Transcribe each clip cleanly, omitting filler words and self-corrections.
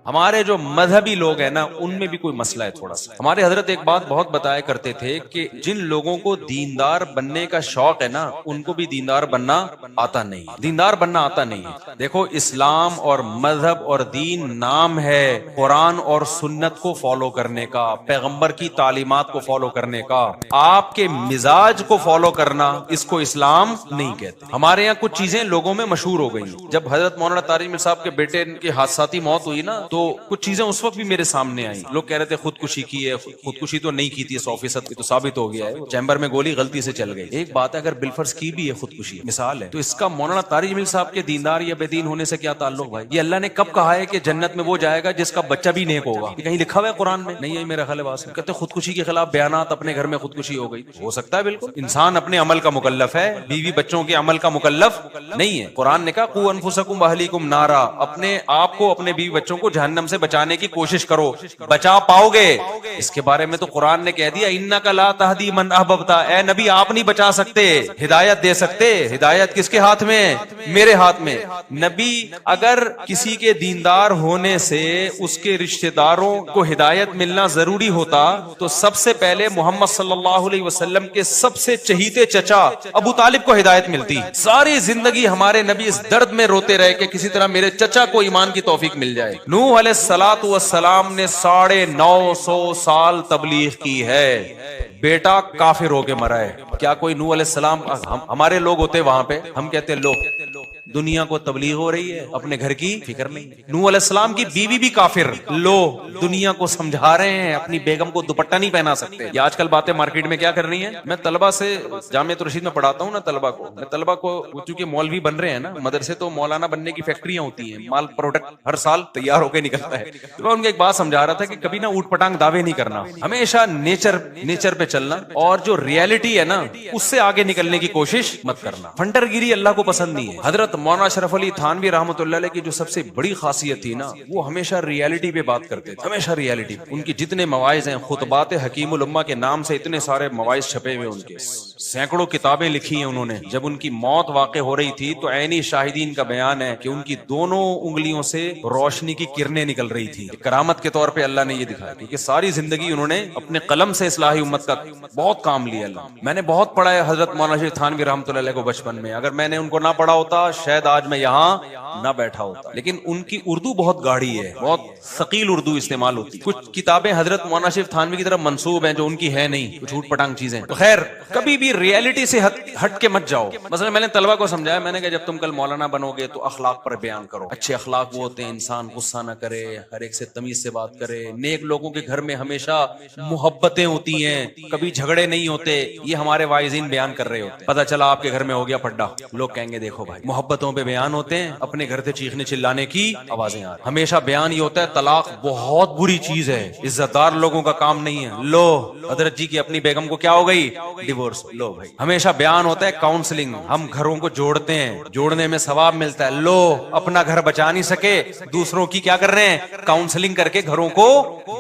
ہمارے جو مذہبی لوگ ہیں نا ان میں بھی کوئی مسئلہ ہے تھوڑا سا. ہمارے حضرت ایک بات بہت بتایا کرتے تھے کہ جن لوگوں کو دیندار بننے کا شوق ہے نا ان کو بھی دیندار بننا آتا نہیں. دیندار بننا آتا نہیں ہے. دیکھو اسلام اور مذہب اور دین نام ہے قرآن اور سنت کو فالو کرنے کا, پیغمبر کی تعلیمات کو فالو کرنے کا. آپ کے مزاج کو فالو کرنا اس کو اسلام نہیں کہتے. ہمارے یہاں کچھ چیزیں لوگوں میں مشہور ہو گئی. جب حضرت مولانا طارق میر صاحب کے بیٹے کی حادثاتی موت ہوئی نا تو کچھ چیزیں اس وقت بھی میرے سامنے آئی. لوگ کہہ رہے تھے خودکشی کی ہے, خودکشی تو نہیں کی تھی 100% تو ثابت ہو گیا ہے, چیمبر میں گولی غلطی سے چل گئی. ایک بات ہے اگر بالفرض کی بھی ہے خودکشی مثال ہے تو اس کا مولانا طارق میر صاحب کے دیندار یا بے دین ہونے سے کیا تعلق بھائی؟ یہ اللہ نے کب کہا ہے کہ جنت میں وہ جائے گا جس کا بچہ بھی نیک ہوگا؟ یہ کہیں لکھا ہوا ہے قرآن میں نہیں ہے میرا خیال ہے. کہتے خودکشی کے خلاف بیانات, اپنے گھر میں خودکشی ہو گئی. ہو سکتا ہے بالکل, انسان اپنے عمل کا مکلف ہے, بیوی بچوں کے عمل کا مکلف نہیں ہے. قرآن نے کہا قوا انفسکم واہلیکم نارا, اپنے آپ کو اپنے بیوی بچوں کو جہنم سے بچانے کی کوشش کرو, بچا پاؤ گے. اس کے بارے میں تو قرآن نے کہہ دیا انک لا تہدی من احببت, اے نبی آپ نہیں بچا سکتے, ہدایت دے سکتے. ہدایت کس کے ہاتھ میں؟ میرے ہاتھ میں. نبی اگر کسی کے دیندار ہونے سے اس کے رشتہ داروں کو ہدایت ملنا ضروری ہوتا تو سب سے پہلے محمد صلی اللہ علیہ وسلم کے سب سے چہیتے چچا ابو طالب کو ہدایت ملتی. ساری زندگی ہمارے نبی اس درد میں روتے رہے کہ کسی طرح میرے چچا کو ایمان کی توفیق مل جائے. نوح علیہ الصلوۃ والسلام نے 950 سال تبلیغ کی ہے, بیٹا کافر ہو کے مرا ہے. کیا کوئی نوح علیہ السلام, ہمارے لوگ ہوتے وہاں پہ ہم کہتے لو دنیا کو تبلیغ ہو رہی ہے, اپنے گھر کی فکر نہیں. نوح علیہ السلام کی بیوی بھی کافر, لو دنیا کو سمجھا رہے ہیں, اپنی بیگم کو دوپٹہ نہیں پہنا سکتے. یہ آج کل باتیں مارکیٹ میں کیا کر رہی ہیں. میں طلبہ سے جامعۃ الرشید میں پڑھاتا ہوں نا طلبہ کو, میں طلبہ کو چونکہ مولوی بن رہے ہیں نا, مدرسے تو مولانا بننے کی فیکٹریاں ہوتی ہیں, مال پروڈکٹ ہر سال تیار ہو کے نکلتا ہے. تو میں ان کو ایک بات سمجھا رہا تھا کہ کبھی نہ اوٹ پٹانگ دعوے نہیں کرنا, ہمیشہ نیچر پہ چلنا اور جو ریئلٹی ہے نا اس سے آگے نکلنے کی کوشش مت کرنا. فنڈر گیری اللہ کو پسند نہیں ہے. حضرت مولانا اشرف علی تھانوی رحمۃ اللہ علیہ کی جو سب سے بڑی خاصیت تھی نا وہ ہمیشہ ریئلٹی پہ بات کرتے تھے, ہمیشہ ریئلٹی. ان کی جتنے مواعظ ہیں, خطبات حکیم الامہ کے نام سے اتنے سارے مواعظ چھپے ہوئے, ان کے سینکڑوں کتابیں لکھی ہیں انہوں نے. جب ان کی موت واقع ہو رہی تھی تو عینی شاہدین کا بیان ہے کہ ان کی دونوں انگلیوں سے روشنی کی کرنیں نکل رہی تھی. کرامت کے طور پہ اللہ نے یہ دکھایا کیونکہ ساری زندگی انہوں نے اپنے قلم سے اصلاحی امت کا بہت کام لیا. اللہ میں نے بہت پڑھا ہے حضرت مولانا شیخ تھانوی رحمۃ اللہ علیہ کو بچپن میں, اگر میں نے ان کو نہ پڑھا ہوتا شاید آج میں یہاں نہ بیٹھا ہوتا. لیکن ان کی اردو بہت گاڑی ہے, بہت ثقیل اردو استعمال ہوتی. کچھ کتابیں حضرت مولانا شیخ تھانوی کی طرف منسوب ہیں جو ان کی ہے نہیں, کچھ جھوٹ پٹانگ چیزیں. تو خیر کبھی بھی ریئلٹی سے ہٹ کے مت جاؤ. مثلا میں نے طلبہ کو سمجھایا, میں نے کہا جب تم کل مولانا بنو گے تو اخلاق پر بیان کرو. اچھے اخلاق وہ ہوتے ہیں انسان غصہ نہ کرے, ہر ایک سے تمیز سے بات کرے, نیک لوگوں کے گھر میں ہمیشہ محبتیں ہوتی ہیں, کبھی جھگڑے نہیں ہوتے. یہ ہمارے واعظین بیان کر رہے ہوتے. پتہ چلا آپ کے گھر میں ہو گیا پڈا, لوگ کہیں گے دیکھو بھائی محبتوں پہ بیان ہوتے ہیں, اپنے گھر سے چیخنے چلانے کی آوازیں آ رہی. ہمیشہ بیان یہ ہوتا ہے طلاق بہت بری چیز ہے, عزت دار لوگوں کا کام نہیں ہے. لو حضرت جی کی اپنی بیگم کو کیا ہو گئی, ڈیورس, لو بھائی. ہمیشہ بیان ہوتا ہے کاؤنسلنگ, ہم گھروں کو جوڑتے ہیں, جوڑنے میں ثواب ملتا ہے. لو اپنا گھر بچا نہیں سکے, دوسروں کی کیا کر رہے ہیں, کاؤنسلنگ کر کے گھروں کو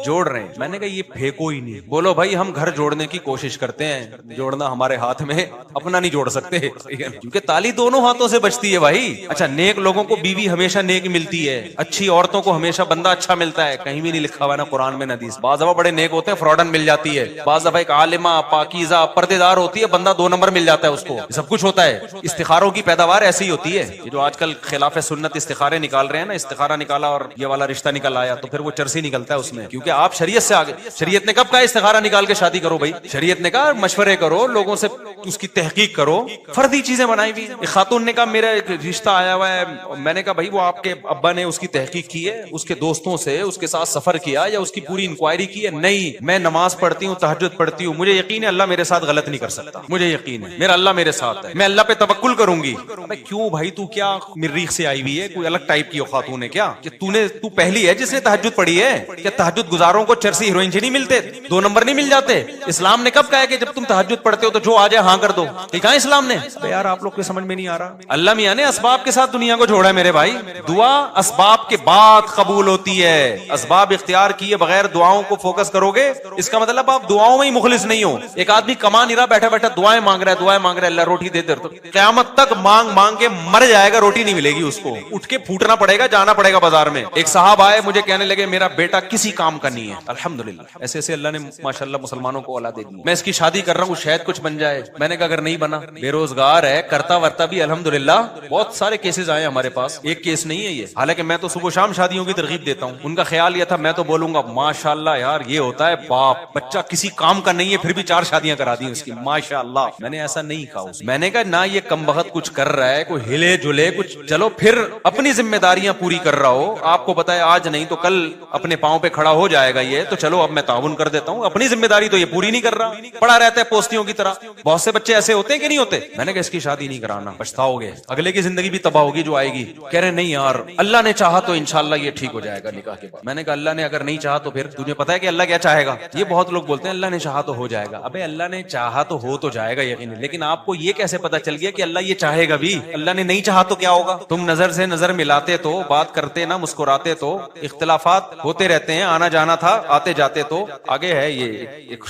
جوڑ رہے ہیں. میں نے کہا یہ پھینکو ہی نہیں. بولو بھائی ہم گھر جوڑنے کی کوشش کرتے ہیں, جوڑنا ہمارے ہاتھ میں, اپنا نہیں جوڑ سکتے کیونکہ تالی دونوں ہاتھوں سے بچتی ہے بھائی. اچھا نیک لوگوں کو بیوی ہمیشہ نیک ملتی ہے, اچھی عورتوں کو ہمیشہ بندہ اچھا ملتا ہے, کہیں بھی نہیں لکھا ہوا نا قرآن میں نہ حدیث. بعض دفعہ بڑے نیک ہوتے ہیں فراڈن مل جاتی ہے, بعض دفعہ ایک عالمہ پاکیزہ پردے دار ہوتی ہے, بندہ 2 نمبر مل جاتا ہے اس کو. سب کچھ ہوتا ہے. استخاروں کی پیداوار ایسی ہی ہوتی ہے. یہ جو آج کل خلاف سنت استخارے نکال رہے ہیں نا, استخارہ نکالا اور یہ والا رشتہ نکل آیا تو پھر وہ چرسی نکلتا ہے اس میں, کیونکہ آپ شریعت سے آگے. شریعت نے کب کہا استخارہ نکال کے شادی کرو بھائی؟ شریعت نے کہا مشورے کرو, لوگوں سے اس کی تحقیق کرو. فردی چیزیں بنائی ہوئی. ایک خاتون نے کہا میرا ایک رشتہ آیا ہوا ہے, میں نے کہا بھائی وہ آپ کے ابا نے اس کی تحقیق کی ہے, اس کے دوستوں سے اس کے ساتھ سفر کیا یا اس کی پوری انکوائری کی ہے؟ نہیں, میں نماز پڑھتی ہوں, تہجد پڑھتی ہوں, مجھے یقین ہے اللہ میرے ساتھ غلط نہیں کر سکتا, مجھے یقین ہے میرا اللہ میرے ساتھ ہے, میں اللہ پہ توکل کروں گی. ابے کیوں بھائی, تو کیا مریخ سے آئی ہوئی ہے, کوئی الگ ٹائپ کی خاتون ہے کیا کہ تو پہلی ہے جس نے تہجد پڑھی ہے؟ کہ تہجد گزاروں کو چرسی ہیروئن سے نہیں ملتے, 2 نمبر نہیں مل جاتے. اسلام نے کب کہا ہے کہ جب تم تہجد پڑھتے ہو تو جو آ جائے ہاں کر دو؟ کہا اسلام نے. یار آپ لوگ کو سمجھ میں نہیں آ رہا. اللہ میاں نے اسباب کے ساتھ دنیا کو جوڑا ہے میرے بھائی. دعا اسباب کے بعد قبول ہوتی ہے. اسباب اختیار کیے بغیر دعاؤں کو فوکس کرو گے, اس کا مطلب آپ دعاؤں میں ہی مخلص نہیں ہو. ایک آدمی کما نہیں رہا, بیٹھا بیٹھا دعائیں مانگ رہا ہے, اللہ روٹی دے دے, تو قیامت تک مانگ مانگ کے مر جائے گا, روٹی نہیں ملے گی اس کو, اٹھ کے پھوٹنا پڑے گا, جانا پڑے گا بازار میں. ایک صاحب آئے مجھے کہنے لگے میرا بیٹا کسی کام کا نہیں ہے. الحمدللہ ایسے ایسے اللہ نے ماشاءاللہ مسلمانوں کو اولادیں دی. میں اس کی شادی کر رہا ہوں, شاید کچھ بن جائے. میں نے کہا اگر نہیں بنا, بے روزگار ہے, کرتا ورتا بھی الحمدللہ. بہت سارے کیسز آئے ہمارے پاس, ایک کیس نہیں ہے یہ. حالانکہ میں تو صبح شام شادیوں کی ترغیب دیتا ہوں. ان کا خیال یہ تھا میں تو بولوں گا ماشاءاللہ یار یہ ہوتا ہے, باپ بچہ کسی کام کا نہیں ہے پھر بھی 4 شادیاں کرا دی اس کی, ماشاءاللہ. میں نے ایسا نہیں کہا. میں نے کہا نہ یہ کم بخت کچھ کر رہا ہے, کوئی ہلے جلے کچھ, چلو پھر اپنی ذمہ داریاں پوری کر رہا ہو. آپ کو پتا ہے آج نہیں تو کل اپنے پاؤں پہ کھڑا ہو جائے گا یہ, تو چلو اب میں تعاون کر دیتا ہوں. اپنی ذمہ داری تو یہ پوری نہیں کر رہا, پڑا رہتا ہے پوستیوں کی طرح. بہت سے بچے ایسے ہوتے ہیں کہ نہیں ہوتے. میں نے کہا اس کی شادی نہیں کرانا, پچھتاؤ گے, اگلے کی زندگی بھی تباہ ہوگی جو آئے گی. کہہ رہے نہیں یار اللہ نے چاہا تو انشاءاللہ یہ ٹھیک ہو جائے گا نکاح کے بعد. میں نے کہا اللہ نے اگر نہیں چاہا تو پھر تجھے پتا ہے کہ اللہ کیا چاہے گا. یہ بہت لوگ بولتے ہیں اللہ نے چاہا تو ہو جائے گا. ابے اللہ نے چاہا تو ہو تو جائے گا یقینی, لیکن آپ کو یہ کیسے پتا چل گیا کہ اللہ یہ چاہے گا بھی, اللہ نے نہیں چاہا تو کیا ہوگا. تم نظر سے نظر ملاتے تو, بات کرتے نہ مسکراتے تو, اختلافات ہوتے رہتے ہیں, آنا جانا تھا آتے جاتے تو. آگے ہے یہ ایک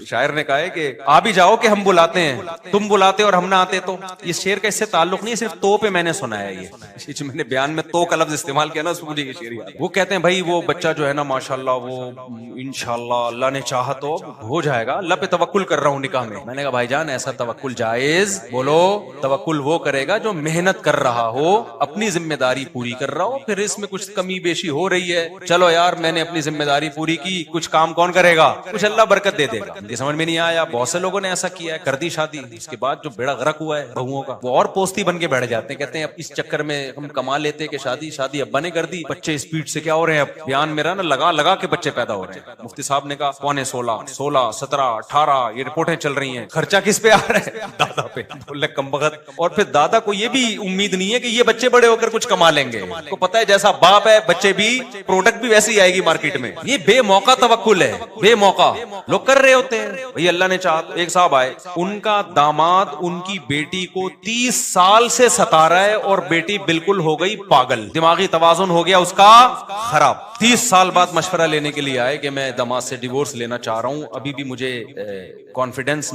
شاعر نے کہا ہے کہ آ بھی جاؤ کہ ہم بلاتے ہیں, تم بلاتے اور ہم نہ آتے تو. یہ شعر کا اس سے تعلق نہیں, صرف تو پہ میں نے سنا ہے. یہ جو میں نے بیان میں تو کا لفظ استعمال کیا نا, اس مجھے یہ شعر یاد ہے. وہ کہتے ہیں بھائی وہ بچہ جو ہے نا ماشاءاللہ وہ انشاءاللہ اللہ نے چاہا تو ہو جائے گا, اللہ پہ توکل کر رہا ہوں نکاح میں. میں نے کہا بھائی جان ایسا توکل جائز, بولو توکل وہ کرے گا جو محنت کر رہا ہو, اپنی ذمہ داری پوری کر رہا ہو. پھر اس میں کچھ کمی بیشی ہو رہی ہے, چلو یار میں نے اپنی ذمہ داری پوری کی, کچھ کام کون کرے گا, کچھ اللہ برکت دے دے گا. یہ سمجھ میں نہیں آیا. بہت سے لوگوں نے ایسا کیا ہے, کر دی شادی, اس کے بعد جو بیڑا غرق ہوا ہے بہوؤں کا, وہ اور پوستی بن کے بیٹھ جاتے ہیں. کہتے ہیں اب اس چکر میں ہم کما لیتے کہ شادی ابا نے کر دی, بچے اسپیڈ سے کیا ہو رہے ہیں, اب بیان میرا نا لگا لگا کے بچے پیدا ہو رہے ہیں. مفتی صاحب نے کہا 16, 17, 18 یہ رپورٹیں چل رہی ہیں. خرچہ کس پہ آ رہا ہے, دادا پہ. بولے کم بخت. اور پھر دادا کو یہ بھی امید نہیں ہے کہ یہ بچے بڑے ہو کر کچھ کما لیں گے. کو پتا ہے جیسا باپ ہے بچے بھی, پروڈکٹ بھی ویسے ہی آئے گی مارکیٹ میں. یہ بے موقع توکل ہے, بے موقع لوگ کر رہے ہوتے ہیں. بھئی اللہ نے چاہا. ایک صاحب آئے, ان کا داماد ان کی بیٹی کو 30 سال سے ستا رہا ہے اور بیٹی بالکل ہو گئی پاگل, دماغی توازن ہو گیا اس کا خراب. 30 سال بعد مشورہ لینے کے لیے آئے کہ میں داماد سے ڈیورس لینا چاہ رہا ہوں, ابھی بھی مجھے کانفیڈنس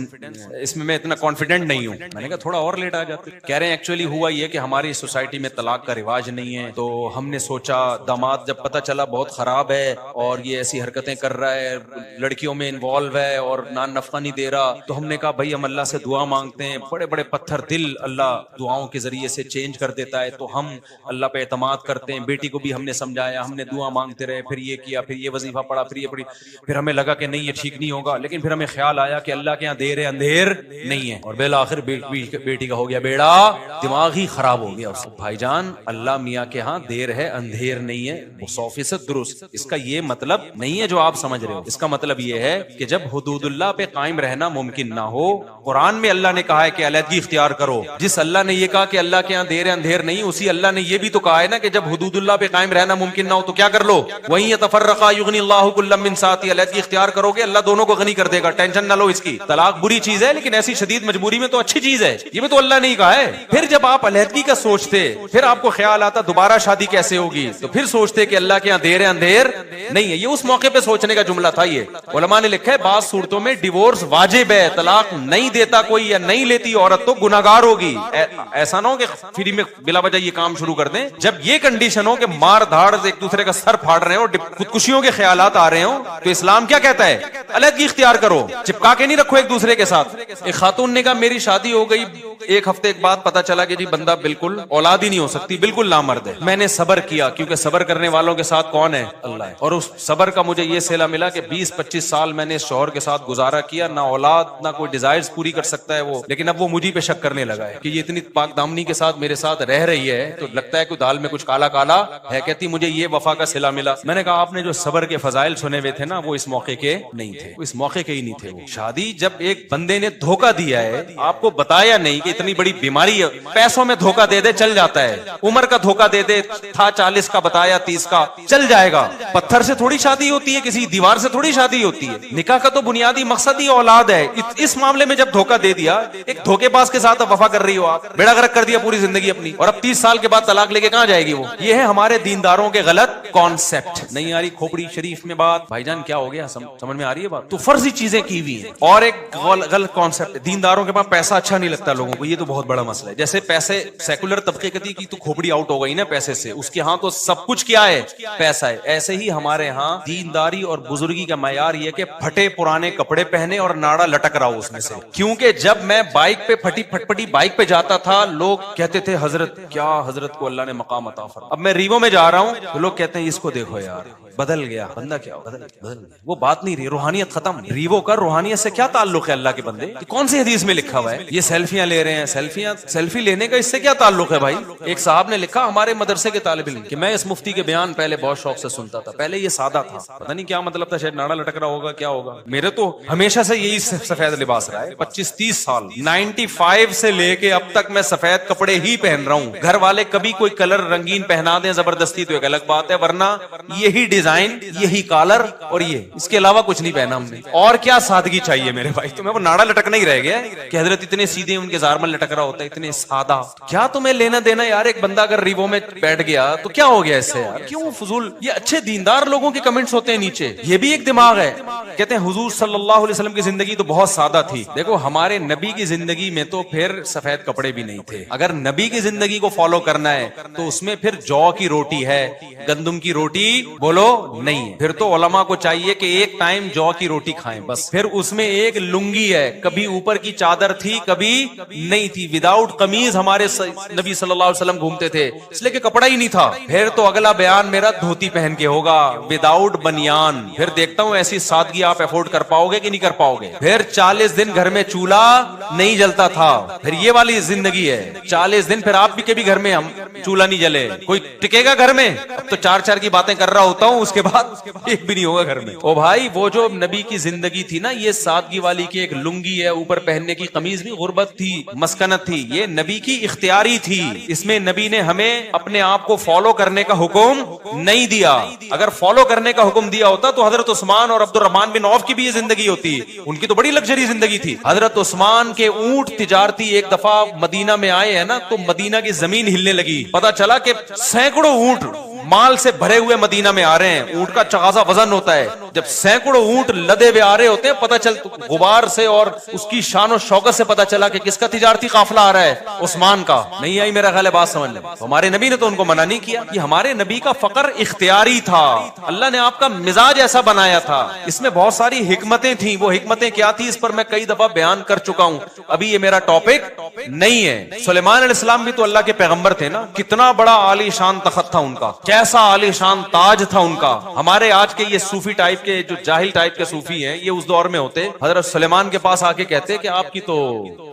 اس میں اتنا کانفیڈنٹ نہیں ہوں. میں نے کہا تھوڑا اور لیٹ آ جاتے. کہہ رہے ہیں ایکچولی ہوا یہ کہ ہماری سوسائٹی میں طلاق کا رواج نہیں ہے, تو ہم نے سوچا داماد جب پتہ چلا بہت خراب ہے اور یہ ایسی حرکتیں کر رہا ہے, لڑکیوں میں انوالو ہے اور نان نفقہ نہیں دے رہا, تو ہم نے کہا بھائی ہم اللہ سے دعا مانگتے ہیں, بڑے بڑے پتھر دل اللہ دعاؤں کے ذریعے سے چینج کر دیتا ہے, تو ہم اللہ پہ اعتماد کرتے ہیں. بیٹی کو بھی ہم نے سمجھایا, ہم نے دعا مانگتے رہے, پھر یہ کیا, پھر یہ وظیفہ پڑھا, پھر یہ پڑھی, پھر ہمیں لگا کہ نہیں یہ ٹھیک نہیں ہوگا, لیکن پھر ہمیں خیال آیا کہ اللہ کے یہاں دیر ہے اندھیر نہیں ہے, اور بالآخر بیٹی کا ہو گیا بیڑا دماغ ہی خراب ہو گیا. بھائی جان اللہ میاں کے ہاں دیر ہے اندھیر نہیں ہے, وہ 100% درست. اس کا یہ مطلب نہیں ہے جو آپ سمجھ رہے ہو. اس کا مطلب یہ ہے کہ جب حدود اللہ پہ قائم رہنا ممکن نہ ہو, قرآن میں اللہ نے کہا ہے کہ علیحدگی اختیار کرو. جس اللہ نے یہ کہا کہ اللہ کے یہاں دیر ہے اندھیر نہیں, اسی اللہ نے یہ بھی تو کہا ہے نا کہ جب حدود اللہ پہ قائم رہنا ممکن نہ ہو تو کیا کر لو, وہیں یتفرقا یغنی اللہ کلا من سعتی, علیحدگی اختیار کرو گے اللہ دونوں کو غنی کر دے گا, ٹینشن نہ لو اس کی. طلاق بری چیز ہے لیکن ایسی شدید مجبوری میں تو اچھی چیز ہے, یہ بھی تو اللہ نے ہی کہا ہے. پھر جب آپ علیحدگی کا سوچتے, پھر آپ کو خیال آتا دوبارہ شادی کیسے ہوگی, تو پھر سوچتے کہ اللہ کے یہاں دیر ہے اندھیر نہیں ہے. یہ اس موقع پہ سوچنے کا جملہ تھا. یہ علماء نے لکھا ہے بعض صورتوں میں ڈیورس واجب ہے, طلاق نہیں دیتا کوئی یا نہیں لیتی عورت تو گناہگار ہوگی. ایسا نہ ہو کہ فری میں بلا وجہ یہ کام شروع کر دیں. جب یہ کنڈیشن ہو کہ مار دھاڑ ایک دوسرے کا سر پھاڑ رہے ہو, خودکشیوں کے خیالات آ رہے ہوں, تو اسلام کیا کہتا ہے, علیحدگی اختیار کرو, چپکا کے نہیں رکھو ایک دوسرے کے ساتھ. ایک خاتون نے کہا میری شادی ہو گئی, ایک ہفتے کے بعد پتا چلا کہ جی بندہ بالکل اولاد ہی نہیں ہو سکتی, بالکل نامرد ہے. میں نے صبر کیا, کیونکہ صبر کرنے والوں کے ساتھ کون ہے, اللہ ہے. اور اس صبر کا مجھے یہ صلہ ملا کہ 20-25 سال میں نے اس شوہر کے ساتھ گزارا کیا, نہ اولاد نہ کوئی ڈیزائرز پوری کر سکتا ہے وہ, لیکن اب وہ مجھے پہ شک کرنے لگا ہے کہ یہ اتنی پاک دامنی کے ساتھ میرے ساتھ رہ رہی ہے, تو لگتا ہے کہ دال میں کچھ کالا کالا ہے. کہتی مجھے یہ وفا کا صلہ ملا. میں نے کہا آپ نے جو صبر کے فضائل سنے ہوئے تھے نا وہ اس موقع کے نہیں تھے, وہ اس موقع کے ہی نہیں تھے. وہ شادی جب ایک بندے نے دھوکہ دیا ہے, آپ کو بتایا نہیں کہ اتنی بڑی بیماری ہے, پیسوں میں دھوکہ دے دے چل جاتا ہے, عمر کا دھوکہ دے دے, تھا 40 کا بتایا 30 کا, چل جائے گا. پتھر سے تھوڑی شادی ہوتی ہے, کسی دیوار سے تھوڑی شادی ہوتی ہے. نکاح کا تو بنیادی مقصد ہی اولاد ہے. اس معاملے میں جب دھوکہ دے دیا, ایک دھوکے باز کے ساتھ وفا کر رہی ہو آپ, بیڑا غرق کر دیا پوری زندگی اپنی, اور اب 30 سال کے بعد طلاق لے کے کہاں جائے گی وہ. یہ ہے ہمارے دینداروں کے غلط کانسیپٹ. نہیں آ رہی کھوپڑی شریف میں بات؟ بھائی جان کیا ہو گیا, سمجھ میں آ رہی ہے بات؟ تو فرضی چیزیں کی ہوئی ہیں. اور ایک غلط کانسیپٹ, دینداروں کے پاس پیسہ اچھا نہیں لگتا لوگوں کو, یہ تو بہت بڑا مسئلہ ہے. جیسے پیسے سیکولر طبقے کہتی کہ تو کھوپڑی آؤٹ ہو گئی نا پیسے سے, اس کے ہاں تو سب کچھ کیا ہے, پیسہ ہے. ایسے ہی ہمارے ہاں دینداری اور بزرگی کا معیار یہ کہ پھٹے پرانے کپڑے پہنے اور ناڑا لٹک رہا ہو اس میں سے. کیونکہ جب میں بائک پہ پھٹپٹی بائک پہ جاتا تھا, لوگ کہتے تھے حضرت کیا حضرت کو اللہ نے مقام عطا فرمایا. اب میں ریوو میں جا رہا ہوں تو لوگ کہتے ہیں اس کو دیکھو یار بدل گیا, بندہ کیا بدل گیا. وہ بات نہیں رہی, روحانیت ختم. ریوو کا روحانیت سے کیا تعلق ہے اللہ کے بندے؟ کون سی حدیث میں لکھا ہوا ہے یہ سیلفیاں لے رہے ہیں؟ سیلفی لینے کا اس سے کیا تعلق ہے بھائی؟ ایک صاحب نے لکھا ہمارے مدرسے کے طالب علم کہ میں اس مفتی کے بیان پہلے بہت شوق سے سنتا تھا, پہلے یہ سادہ تھا, پتہ نہیں کیا مطلب تھا, شاید ناڑا لٹک رہا ہوگا, کیا ہوگا. میرے تو ہمیشہ سے یہی سفید لباس رہا ہے, 25-30 سال 95 سے لے کے اب تک میں سفید کپڑے ہی پہن رہا ہوں. گھر والے کبھی کوئی کلر رنگین پہنا دیں زبردستی تو ایک الگ بات ہے, ورنہ یہی ڈیزائن, یہی کالر, اور یہ اس کے علاوہ کچھ نہیں پہنا ہم نے. اور کیا سادگی چاہیے میرے بھائی؟ تو میں وہ ناڑا لٹکنا ہی رہ گیا کہ حضرت اتنے سیدھے ان کے زارمل لٹک رہا ہوتا ہے, اتنے سادہ. کیا تمہیں لینا دینا یار؟ ایک بندہ اگر ریوو میں بیٹھ گیا تو کیا ہو گیا اس سے یار؟ کیوں فضول؟ یہ اچھے دیندار لوگوں کے کمنٹس ہوتے ہیں نیچے, یہ بھی ایک دماغ ہے. کہتے ہیں حضور صلی اللہ علیہ وسلم کی زندگی تو بہت سادہ تھی. دیکھو ہمارے نبی کی زندگی میں تو پھر سفید کپڑے بھی نہیں تھے. اگر نبی کی زندگی کو فالو کرنا ہے تو اس میں پھر جو کی روٹی ہے, گندم کی روٹی بولو نہیں ہے. پھر تو علماء کو چاہیے کہ ایک ٹائم جو کی روٹی کھائیں بس. پھر اس میں ایک لنگی ہے, کبھی اوپر کی چادر تھی کبھی نہیں تھی. وداؤٹ قمیض ہمارے نبی صلی اللہ علیہ وسلم گھومتے تھے, اس لیے کہ کپڑا ہی نہیں تھا. پھر تو اگلا بیان میرا دھوتی پہن کے ہوگا وداؤٹ بنیان. پھر دیکھتا ہوں ایسی سادگی آپ افورڈ کر پاؤ گے کہ نہیں کر پاؤ گے. پھر 40 دن گھر میں چولہا نہیں جلتا تھا, پھر یہ والی زندگی ہے. 40 دن پھر آپ بھی کبھی گھر میں ہم چولہا نہیں جلے, کوئی ٹکے گا گھر میں؟ اب تو 4 کی باتیں کر رہا ہوتا ہوں, اس کے بعد ایک بھی نہیں ہوگا گھر میں. او بھائی وہ جو نبی کی زندگی تھی نا, یہ سادگی والی کی, ایک لنگی ہے, اوپر پہننے کی قمیض بھی غربت تھی, مسکنت تھی, یہ نبی کی اختیاری تھی. اس میں نبی نے ہمیں اپنے آپ کو فالو کرنے کا حکم نہیں دیا. اگر فالو کرنے کا حکم دیا ہوتا تو حضرت عثمان اور عبد الرحمن بن عوف کی بھی یہ زندگی ہوتی. ان کی تو بڑی لگژری زندگی تھی. حضرت عثمان کے اونٹ تجارتی ایک دفعہ مدینہ میں آئے ہیں نا, تو مدینہ کی زمین ہلنے لگی. پتا چلا کہ سینکڑوں اونٹ مال سے بھرے ہوئے مدینہ میں آ رہے ہیں. اونٹ کا چغازہ وزن ہوتا ہے, جب سینکڑوں اونٹ لدے ہوئے آ رہے ہوتے ہیں, پتہ چل غبار سے اور اس کی شان و شوکت سے پتہ چلا کہ کس کا تجارتی قافلہ آ رہا ہے, عثمان کا. نہیں آئی میرا خیال ہے بات سمجھ لیں. ہمارے نبی نے تو ان کو منع نہیں کیا. یہ ہمارے نبی کا فقر اختیاری تھا, اللہ نے آپ کا مزاج ایسا بنایا تھا. اس میں بہت ساری حکمتیں تھیں. وہ حکمتیں کیا تھی اس پر میں کئی دفعہ بیان کر چکا ہوں, ابھی یہ میرا ٹاپک نہیں ہے. سلیمان علیہ السلام بھی تو اللہ کے پیغمبر تھے نا, کتنا بڑا عالی شان تخت تھا ان کا, کیسا عالی شان تاج تھا ان کا. ہمارے آج کے یہ صوفی ٹائپ کے, جو جاہل ٹائپ کے صوفی ہیں, یہ اس دور میں ہوتے حضرت سلیمان کے پاس آ کے کہتے کہ آپ کی تو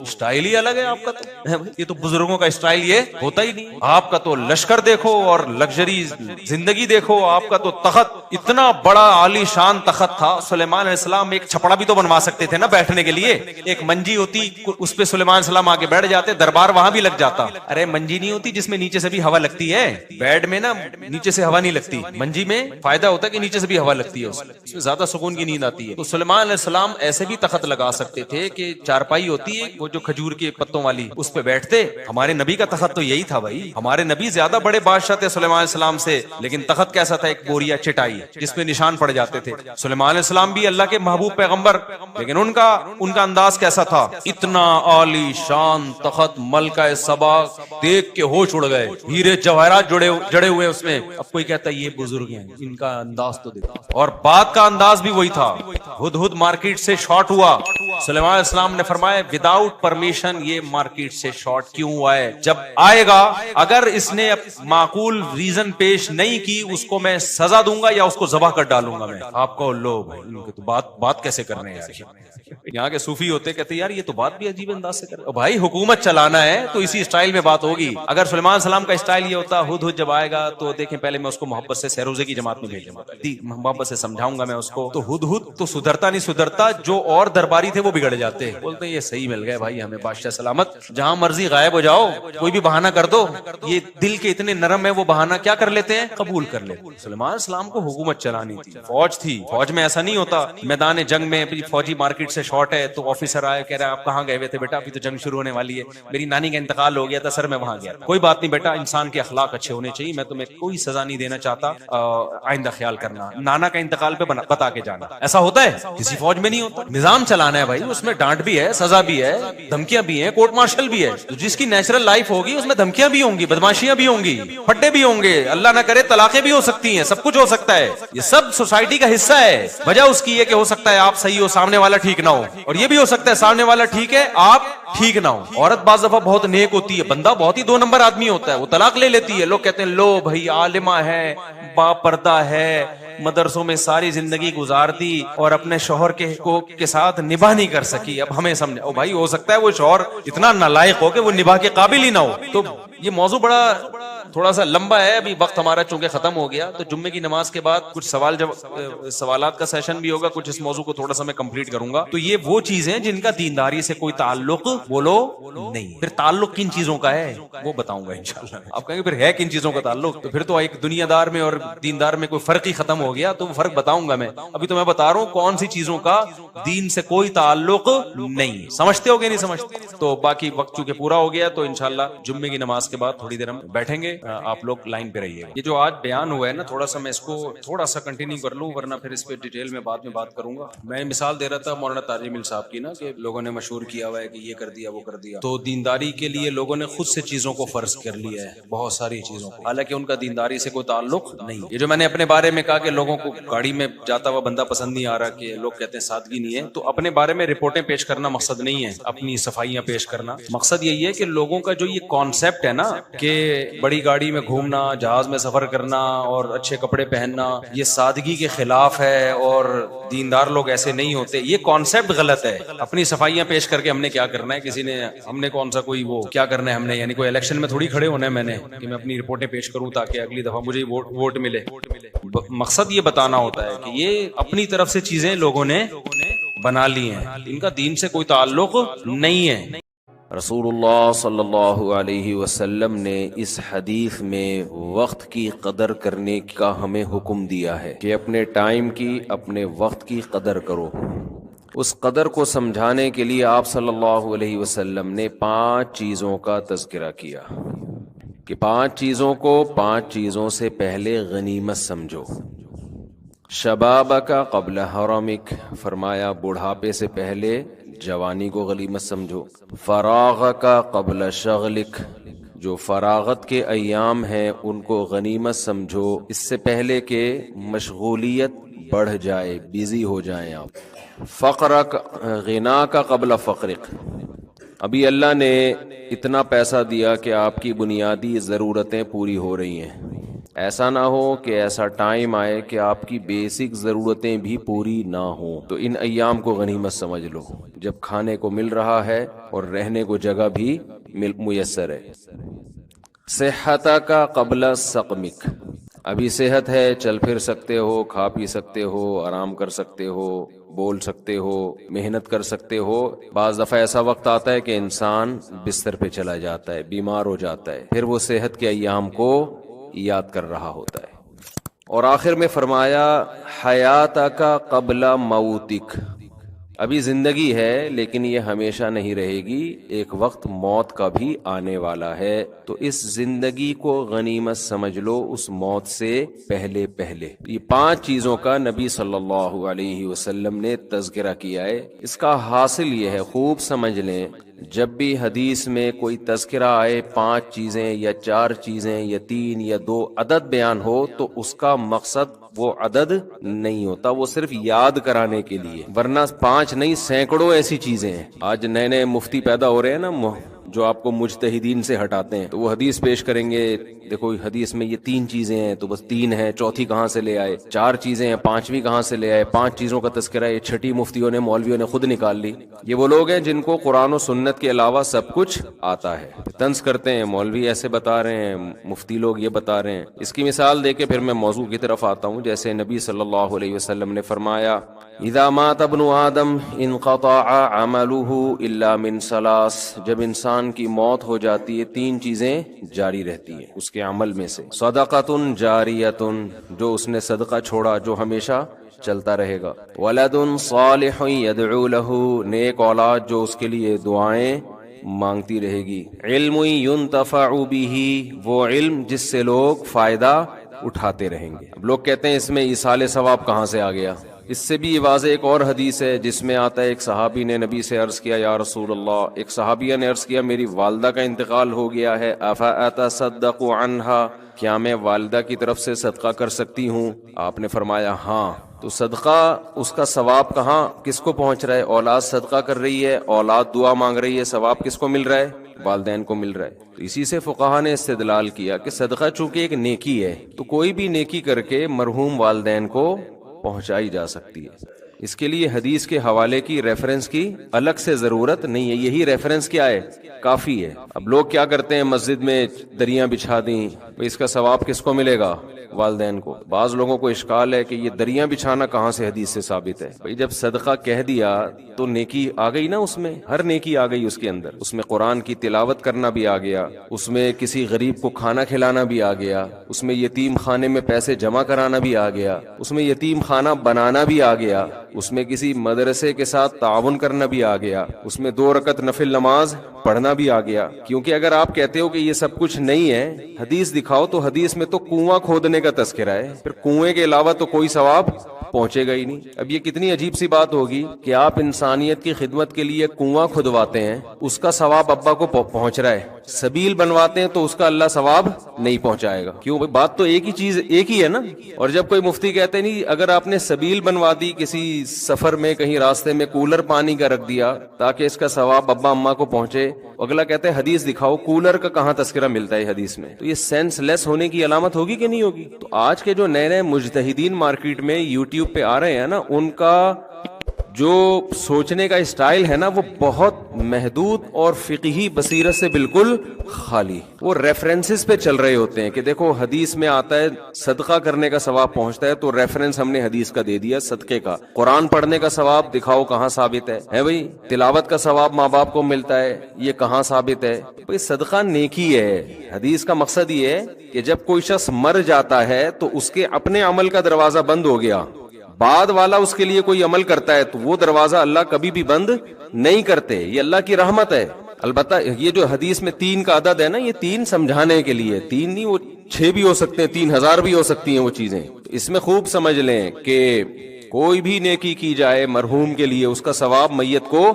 اسٹائل ہی الگ ہے, آپ کا تو یہ تو بزرگوں کا اسٹائل یہ ہوتا ہی نہیں. آپ کا تو لشکر دیکھو اور لگژری زندگی دیکھو, آپ کا تو تخت اتنا بڑا عالی شان تخت تھا. سلیمان علیہ السلام ایک چھپڑا بھی تو بنوا سکتے تھے نا بیٹھنے کے لیے, ایک منجی ہوتی, اس پہ سلیمان علیہ السلام آگے بیٹھ جاتے, دربار وہاں بھی لگ جاتا. ارے منجی نہیں ہوتی جس میں نیچے سے بھی ہوا لگتی ہے, بیڈ میں نا نیچے سے ہوا نہیں لگتی, منجی میں فائدہ ہوتا ہے کہ نیچے سے بھی ہوا لگتی ہے, اس میں زیادہ سکون کی نیند آتی ہے. تو سلیمان علیہ السلام ایسے بھی تخت لگا سکتے تھے کہ چارپائی ہوتی ہے وہ جو کھجور کے پتوں والی, اس پہ بیٹھتے. ہمارے نبی کا تخت تو یہی تھا بھائی. ہمارے نبی زیادہ بڑے بادشاہ تھے سلیمان علیہ السلام سے, لیکن تخت کیسا تھا, ایک بوریا چٹائی جس میں نشان پڑ جاتے تھے. سلیمان علیہ السلام بھی اللہ کے محبوب پیغمبر, لیکن ان کا انداز کیسا تھا, اتنا عالی شان تخت, ملکہ سبا دیکھ کے ہوش اڑ گئے, ہیرے جواہرات جڑے ہوئے اس میں. اب کوئی کہتا ہے یہ بزرگ ہیں, ان کا انداز تو دیکھو, اور بات کا انداز بھی وہی تھا. ہدہد مارکیٹ سے شارٹ ہوا, سلیمان علیہ السلام نے فرمایا وداؤٹ پرمیشن یہ مارکیٹ سے شارٹ کیوں ہوا ہے, جب آئے گا اگر اس نے معقول ریزن پیش نہیں کی اس کو میں سزا دوں گا یا اس کو ذبح کر ڈالوں گا. میں آپ کو لو بھائی, ان کے تو بات کیسے کر رہے ہیں یہاں کے صوفی ہوتے, کہتے یار یہ تو بات بھی عجیب انداز سے کر رہے. بھائی حکومت چلانا ہے تو اسی اسٹائل میں بات ہوگی. اگر سلیمان علیہ السلام کا اسٹائل یہ ہوتا, ہدہد جب آئے گا تو دیکھیں پہلے میں اس کو محبت سے سہروزے کی جماعت میں بھیجوں گا, محبت سے سمجھاؤں گا میں اس کو, تو ہدہد تو سدھرتا نہیں سدھرتا, جو اور درباری تھے وہ وہ بگڑ جاتے. بولتے ہیں یہ صحیح مل گئے بھائی ہمیں بادشاہ سلامت, جہاں مرضی غائب ہو جاؤ, کوئی بھی بہانہ کر دو. یہ دل کے اتنے نرم ہے, وہ بہانہ کیا کر لیتے ہیں, قبول کر لیتے. سلیمان السلام کو حکومت چلانی تھی, فوج تھی. فوج میں ایسا نہیں ہوتا میدان جنگ میں فوجی مارکیٹ سے شارٹ ہے تو آفیسر آئے کہہ رہا ہے آپ کہاں گئے ہوئے تھے بیٹا, ابھی تو جنگ شروع ہونے والی ہے, میری نانی کا انتقال ہو گیا تھا سر میں وہاں گیا. کوئی بات نہیں بیٹا, انسان کے اخلاق اچھے ہونے چاہیے, میں تمہیں کوئی سزا نہیں دینا چاہتا, آئندہ خیال کرنا. نانا کا انتقال پہ بتا کے جانا. ایسا ہوتا ہے کسی فوج میں نہیں ہوتا. نظام چلانا ہے بھائی, اس میں ڈانٹ بھی ہے, سزا بھی ہے, دھمکیاں بھی ہیں, کورٹ مارشل بھی ہے. تو جس کی نیچرل لائف ہوگی اس میں دھمکیاں بھی ہوں گی, بدماشیاں بھی ہوں گی, پھٹے بھی ہوں گے, اللہ نہ کرے طلاقیں بھی ہو سکتی ہیں, سب کچھ ہو سکتا ہے. یہ سب سوسائٹی کا حصہ ہے. وجہ اس کی یہ کہ ہو سکتا ہے آپ صحیح ہو, سامنے والا ٹھیک نہ ہو, اور یہ بھی ہو سکتا ہے سامنے والا ٹھیک ہے آپ ٹھیک نہ ہو. عورت بعض دفعہ بہت نیک ہوتی ہے, بندہ بہت ہی 2 نمبر آدمی ہوتا ہے, وہ طلاق لے لیتی ہے. لوگ کہتے ہیں لو بھائی عالمہ ہے, با پردہ ہے, مدرسوں میں ساری زندگی گزار دی اور اپنے شوہر کے ساتھ نباہ نہیں کر سکی, اب ہمیں سمجھے. او بھائی ہو سکتا ہے وہ شوہر اتنا نالائق ہو کہ وہ نباہ کے قابل ہی نہ ہو. تو یہ موضوع بڑا تھوڑا سا لمبا ہے, ابھی وقت ہمارا چونکہ ختم ہو گیا, تو جمعے کی نماز کے بعد کچھ سوالات کا سیشن بھی ہوگا, کچھ اس موضوع کو تھوڑا سا میں کمپلیٹ کروں گا. تو یہ وہ چیزیں جن کا دینداری سے کوئی تعلق بولو نہیں. پھر تعلق کن چیزوں کا ہے وہ بتاؤں گا انشاءاللہ. آپ کہیں گے پھر ہے کن چیزوں کا تعلق, تو پھر تو ایک دنیا دار میں اور دیندار میں کوئی فرق ہی ختم ہو گیا, تو وہ فرق بتاؤں گا میں. ابھی تو میں بتا رہا ہوں کون سی چیزوں کا دین سے کوئی تعلق نہیں. سمجھتے ہو گے نہیں سمجھتے؟ تو باقی وقت چونکہ پورا ہو گیا تو انشاءاللہ جمعے کی نماز کے بعد تھوڑی دیر ہم بیٹھیں گے, آپ لوگ لائن پہ رہیے گا. یہ جو آج بیان ہوا ہے نا, تھوڑا سا میں اس کو تھوڑا سا کنٹینیو کر لوں, ورنہ پھر اس پہ ڈیٹیل میں بعد میں بات کروں گا. میں مثال دے رہا تھا مولانا تاج مل صاحب کی نا, کہ لوگوں نے مشہور کیا ہوا ہے کہ یہ کر دیا وہ کر دیا. تو دینداری کے لیے لوگوں نے خود سے چیزوں کو فرض کر لیا ہے, بہت ساری چیزوں کو, حالانکہ ان کا دینداری سے کوئی تعلق نہیں. یہ جو میں نے اپنے بارے میں کہا کہ لوگوں کو گاڑی میں جاتا ہوا بندہ پسند نہیں آ رہا, کہ لوگ کہتے ہیں سادگی نہیں ہے, تو اپنے بارے میں رپورٹیں پیش کرنا مقصد نہیں ہے, اپنی صفائیاں پیش کرنا مقصد یہی ہے کہ لوگوں کا جو یہ کانسیپٹ ہے نا کہ بڑی گاڑی میں گھومنا, جہاز میں سفر کرنا اور اچھے کپڑے پہننا, یہ سادگی کے خلاف ہے اور دیندار لوگ ایسے نہیں ہوتے, یہ کانسیپٹ غلط ہے. اپنی صفائیاں پیش کر کے ہم نے کیا کرنا ہے, کسی نے ہم نے کون سا کوئی وہ کیا کرنا ہے ہم نے, یعنی کوئی الیکشن میں تھوڑی کھڑے ہونا ہے میں نے کہ میں اپنی رپورٹیں پیش کروں تاکہ اگلی دفعہ مجھے ووٹ ملے. مقصد یہ بتانا ہوتا ہے کہ یہ اپنی طرف سے چیزیں لوگوں نے بنا لی ہیں, ان کا دین سے کوئی تعلق نہیں ہے. رسول اللہ صلی اللہ علیہ وسلم نے اس حدیث میں وقت کی قدر کرنے کا ہمیں حکم دیا ہے کہ اپنے ٹائم کی, اپنے وقت کی قدر کرو. اس قدر کو سمجھانے کے لیے آپ صلی اللہ علیہ وسلم نے 5 چیزوں کا تذکرہ کیا کہ 5 چیزوں کو 5 چیزوں سے پہلے غنیمت سمجھو. شبابک قبل حرمک, فرمایا بڑھاپے سے پہلے جوانی کو غنیمت سمجھو. فراغک قبل شغلک, جو فراغت کے ایام ہیں ان کو غنیمت سمجھو, اس سے پہلے کہ مشغولیت بڑھ جائے, بیزی ہو جائیں آپ. فقرک غناک قبل فقرک, ابھی اللہ نے اتنا پیسہ دیا کہ آپ کی بنیادی ضرورتیں پوری ہو رہی ہیں, ایسا نہ ہو کہ ایسا ٹائم آئے کہ آپ کی بیسک ضرورتیں بھی پوری نہ ہوں. تو ان ایام کو غنیمت سمجھ لو جب کھانے کو مل رہا ہے اور رہنے کو جگہ بھی میسر ہے. صحتک قبل سقمک, ابھی صحت ہے, چل پھر سکتے ہو, کھا پی سکتے ہو, آرام کر سکتے ہو, بول سکتے ہو, محنت کر سکتے ہو. بعض دفعہ ایسا وقت آتا ہے کہ انسان بستر پہ چلا جاتا ہے, بیمار ہو جاتا ہے, پھر وہ صحت کے ایام کو یاد کر رہا ہوتا ہے. اور آخر میں فرمایا حیاتک قبل موتک, ابھی زندگی ہے لیکن یہ ہمیشہ نہیں رہے گی, ایک وقت موت کا بھی آنے والا ہے, تو اس زندگی کو غنیمت سمجھ لو اس موت سے پہلے پہلے. یہ 5 چیزوں کا نبی صلی اللہ علیہ وسلم نے تذکرہ کیا ہے. اس کا حاصل یہ ہے, خوب سمجھ لیں, جب بھی حدیث میں کوئی تذکرہ آئے 5 چیزیں یا 4 چیزیں یا 3 یا 2 عدد بیان ہو, تو اس کا مقصد وہ عدد نہیں ہوتا, وہ صرف یاد کرانے کے لیے, ورنہ 5 نہیں سینکڑوں ایسی چیزیں ہیں. آج نئے نئے مفتی پیدا ہو رہے ہیں نا جو آپ کو مجتہدین سے ہٹاتے ہیں, تو وہ حدیث پیش کریں گے, دیکھو حدیث میں یہ 3 چیزیں ہیں تو بس 3 ہیں, چوتھی کہاں سے لے آئے, 4 چیزیں ہیں 5ویں کہاں سے لے آئے, 5 چیزوں کا تذکرہ ہے, 6ٹھی مفتیوں نے مولویوں نے خود نکال لی. یہ وہ لوگ ہیں جن کو قرآن و سنت کے علاوہ سب کچھ آتا ہے, طنز کرتے ہیں مولوی ایسے بتا رہے ہیں, مفتی لوگ یہ بتا رہے ہیں. اس کی مثال دے کے پھر میں موضوع کی طرف آتا ہوں. جیسے نبی صلی اللہ علیہ وسلم نے فرمایا اذا مات ابن آدم انقطع عمله الا من ثلاث، جب انسان کی موت ہو جاتی ہے تین چیزیں جاری رہتی ہیں اس کے عمل میں سے، صدقۃ جاریۃ، جو اس نے صدقہ چھوڑا جو ہمیشہ چلتا رہے گا، ولد صالح يدعو له، نیک اولاد جو اس کے لیے دعائیں مانگتی رہے گی، علم ينتفع به، وہ علم جس سے لوگ فائدہ اٹھاتے رہیں گے۔ اب لوگ کہتے ہیں اس میں ایصال ثواب کہاں سے آ گیا؟ اس سے بھی واضح ایک اور حدیث ہے جس میں آتا ہے ایک صحابی نے نبی سے عرض کیا یا رسول اللہ، ایک صحابیہ نے عرض کیا میری والدہ کا انتقال ہو گیا ہے، افاتصدق عنہا، کیا میں والدہ کی طرف سے صدقہ کر سکتی ہوں؟ آپ نے فرمایا ہاں۔ تو صدقہ اس کا ثواب کہاں کس کو پہنچ رہا ہے؟ اولاد صدقہ کر رہی ہے، اولاد دعا مانگ رہی ہے، ثواب کس کو مل رہا ہے؟ والدین کو مل رہا ہے۔ تو اسی سے فقہا نے استدلال کیا کہ صدقہ چونکہ ایک نیکی ہے تو کوئی بھی نیکی کر کے مرحوم والدین کو پہنچائی جا سکتی ہے۔ اس کے لیے حدیث کے حوالے کی ریفرنس کی الگ سے ضرورت نہیں ہے، یہی ریفرنس کیا ہے؟ کافی ہے۔ اب لوگ کیا کرتے ہیں مسجد میں دریاں بچھا دیں، اس کا ثواب کس کو ملے گا؟ والدین کو۔ بعض لوگوں کو اشکال ہے کہ یہ دریاں بچھانا کہاں سے حدیث سے ثابت ہے؟ بھئی جب صدقہ کہہ دیا تو نیکی آ گئی نا، اس میں ہر نیکی آ گئی، اس کے اندر اس میں قرآن کی تلاوت کرنا بھی آ گیا، اس میں کسی غریب کو کھانا کھلانا بھی آ گیا، اس میں یتیم خانے میں پیسے جمع کرانا بھی آ گیا، اس میں یتیم خانہ بنانا بھی آ گیا، اس میں کسی مدرسے کے ساتھ تعاون کرنا بھی آ گیا، اس میں 2 رکعت نفل نماز پڑھنا بھی آ گیا۔ کیونکہ اگر آپ کہتے ہو کہ یہ سب کچھ نہیں ہے، حدیث دکھاؤ، تو حدیث میں تو کنواں کھودنے کا تذکرہ ہے، پھر کنویں کے علاوہ تو کوئی ثواب پہنچے گا ہی نہیں۔ اب یہ کتنی عجیب سی بات ہوگی کہ آپ انسانیت کی خدمت کے لیے کنواں کھدواتے ہیں، اس کا ثواب ابا کو پہنچ رہا ہے، سبیل بنواتے ہیں تو اس کا اللہ ثواب نہیں پہنچائے گا۔ کیوں؟ بات تو ایک ہی چیز ایک ہی ہے نا۔ اور جب کوئی مفتی کہتے ہیں نہیں اگر آپ نے سبیل بنوا دی، کسی سفر میں کہیں راستے میں کولر پانی کا رکھ دیا تاکہ اس کا ثواب ابا اماں کو پہنچے، اگلا کہتے ہیں حدیث دکھاؤ، کولر کا کہاں تذکرہ ملتا ہے حدیث میں؟ تو یہ سینس لیس ہونے کی علامت ہوگی کہ نہیں ہوگی؟ تو آج کے جو نئے نئے مجتہدین مارکیٹ میں یوٹیوب پہ آ رہے ہیں نا، ان کا جو سوچنے کا اسٹائل ہے نا وہ بہت محدود اور فقہی بصیرت سے بالکل خالی، وہ ریفرنسز پہ چل رہے ہوتے ہیں کہ دیکھو حدیث میں آتا ہے صدقہ کرنے کا ثواب پہنچتا ہے تو ریفرنس ہم نے حدیث کا دے دیا صدقے کا، قرآن پڑھنے کا ثواب دکھاؤ کہاں ثابت ہے بھئی، تلاوت کا ثواب ماں باپ کو ملتا ہے یہ کہاں ثابت ہے؟ بھئی صدقہ نیکی ہے، حدیث کا مقصد یہ ہے کہ جب کوئی شخص مر جاتا ہے تو اس کے اپنے عمل کا دروازہ بند ہو گیا، بعد والا اس کے لیے کوئی عمل کرتا ہے تو وہ دروازہ اللہ کبھی بھی بند نہیں کرتے، یہ اللہ کی رحمت ہے۔ البتہ یہ جو حدیث میں 3 کا عدد ہے نا، یہ 3 سمجھانے کے لیے، 3 نہیں، وہ 6 بھی ہو سکتے ہیں، 3000 بھی ہو سکتی ہیں وہ چیزیں۔ اس میں خوب سمجھ لیں کہ کوئی بھی نیکی کی جائے مرحوم کے لیے اس کا ثواب میت کو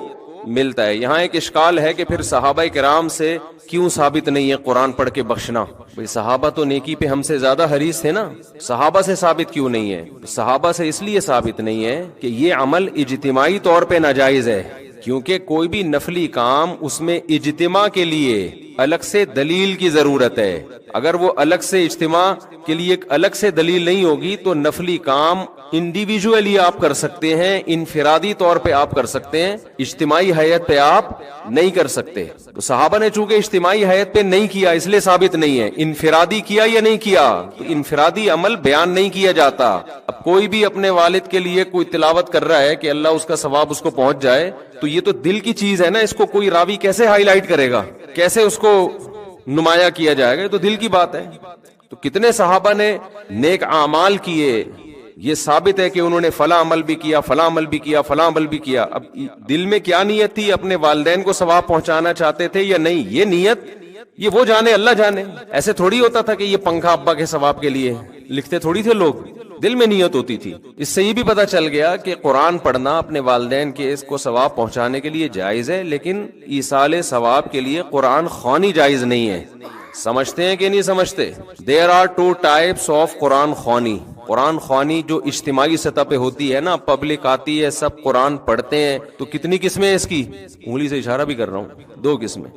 ملتا ہے۔ یہاں ایک اشکال ہے کہ پھر صحابہ کرام سے کیوں ثابت نہیں ہے قرآن پڑھ کے بخشنا؟ بھئی صحابہ تو نیکی پہ ہم سے زیادہ حریص تھے نا، صحابہ سے ثابت کیوں نہیں ہے؟ صحابہ سے اس لیے ثابت نہیں ہے کہ یہ عمل اجتماعی طور پہ ناجائز ہے، کیونکہ کوئی بھی نفلی کام اس میں اجتماع کے لیے الگ سے دلیل کی ضرورت ہے۔ اگر وہ الگ سے اجتماع کے لیے ایک الگ سے دلیل نہیں ہوگی تو نفلی کام انڈیویجولی آپ کر سکتے ہیں، انفرادی طور پہ آپ کر سکتے ہیں، اجتماعی حیت پہ آپ نہیں کر سکتے۔ تو صحابہ نے چونکہ اجتماعی حیت پہ نہیں کیا اس لیے ثابت نہیں ہے، انفرادی کیا یا نہیں کیا؟ تو انفرادی عمل بیان نہیں کیا جاتا۔ اب کوئی بھی اپنے والد کے لیے کوئی تلاوت کر رہا ہے کہ اللہ اس کا ثواب اس کو پہنچ جائے، تو یہ تو دل کی چیز ہے نا، اس کو کوئی راوی کیسے ہائی لائٹ کرے گا، کیسے اس کو نمایاں کیا جائے گا؟ یہ تو دل کی بات ہے۔ تو کتنے صحابہ نے نیک اعمال کیے، یہ ثابت ہے کہ انہوں نے فلاں عمل بھی کیا، فلاں عمل بھی کیا، فلاں عمل بھی کیا۔ اب دل میں کیا نیت تھی، اپنے والدین کو ثواب پہنچانا چاہتے تھے یا نہیں، یہ نیت یہ وہ جانے، اللہ جانے۔ ایسے تھوڑی ہوتا تھا کہ یہ پنکھا ابا کے ثواب کے لیے، لکھتے تھوڑی تھے لوگ، دل میں نیت ہوتی تھی۔ اس سے یہ بھی پتہ چل گیا کہ قرآن پڑھنا اپنے والدین کے اس کو ثواب پہنچانے کے لیے جائز ہے، لیکن ایصال ثواب کے لیے قرآن خوانی جائز نہیں ہے۔ سمجھتے ہیں کہ نہیں سمجھتے؟ There are 2 types of قرآن خوانی۔ قرآن خوانی جو اجتماعی سطح پہ ہوتی ہے نا، پبلک آتی ہے، سب قرآن پڑھتے ہیں، تو کتنی قسمیں اس کی؟ انگلی سے اشارہ بھی کر رہا ہوں، 2 قسمیں،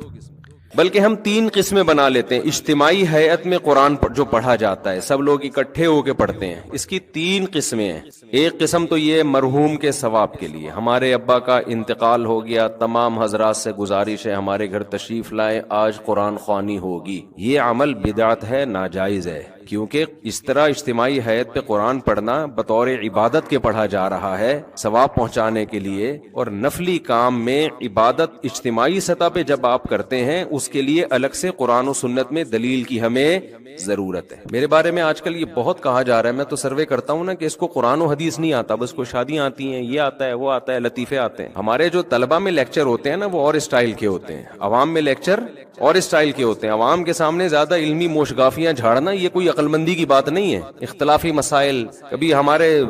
بلکہ ہم 3 قسمیں بنا لیتے ہیں۔ اجتماعی ہیئت میں قرآن جو پڑھا جاتا ہے، سب لوگ اکٹھے ہو کے پڑھتے ہیں، اس کی 3 قسمیں ہیں۔ ایک قسم تو یہ مرحوم کے ثواب کے لیے، ہمارے ابا کا انتقال ہو گیا، تمام حضرات سے گزارش ہے ہمارے گھر تشریف لائے، آج قرآن خوانی ہوگی۔ یہ عمل بدعت ہے، ناجائز ہے۔ کیونکہ اس طرح اجتماعی حیت پہ قرآن پڑھنا بطور عبادت کے پڑھا جا رہا ہے ثواب پہنچانے کے لیے، اور نفلی کام میں عبادت اجتماعی سطح پہ جب آپ کرتے ہیں اس کے لیے الگ سے قرآن و سنت میں دلیل کی ہمیں ضرورت ہے۔ میرے بارے میں آج کل یہ بہت کہا جا رہا ہے، میں تو سروے کرتا ہوں نا کہ اس کو قرآن و حدیث نہیں آتا، بس کو شادیاں آتی ہیں، یہ آتا ہے وہ آتا ہے، لطیفے آتے ہیں۔ ہمارے جو طلبہ میں لیکچر ہوتے ہیں نا وہ اور اسٹائل کے ہوتے ہیں، عوام میں لیکچر اور اسٹائل کے ہوتے ہیں۔ عوام کے سامنے زیادہ علمی موشگافیاں جھاڑنا یہ کوئی عقل مندی کی بات نہیں ہے۔ اختلافی مسائل، کبھی ہمارے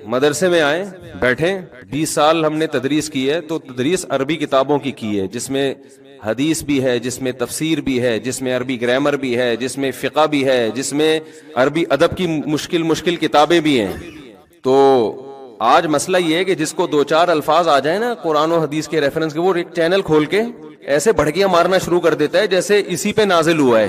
مدرسے میں آئے بیٹھے، 20 سال ہم نے تدریس کی ہے، تو تدریس عربی کتابوں کی ہے، جس میں حدیث بھی ہے، جس میں تفسیر بھی ہے، جس میں عربی گرامر بھی ہے، جس میں فقہ بھی ہے، جس میں عربی ادب کی مشکل کتابیں بھی ہیں۔ تو آج مسئلہ یہ ہے کہ جس کو 2-4 الفاظ آ جائیں نا قرآن و حدیث کے ریفرنس کے، وہ ایک چینل کھول کے ایسے بھڑکیاں مارنا شروع کر دیتا ہے جیسے اسی پہ نازل ہوا ہے،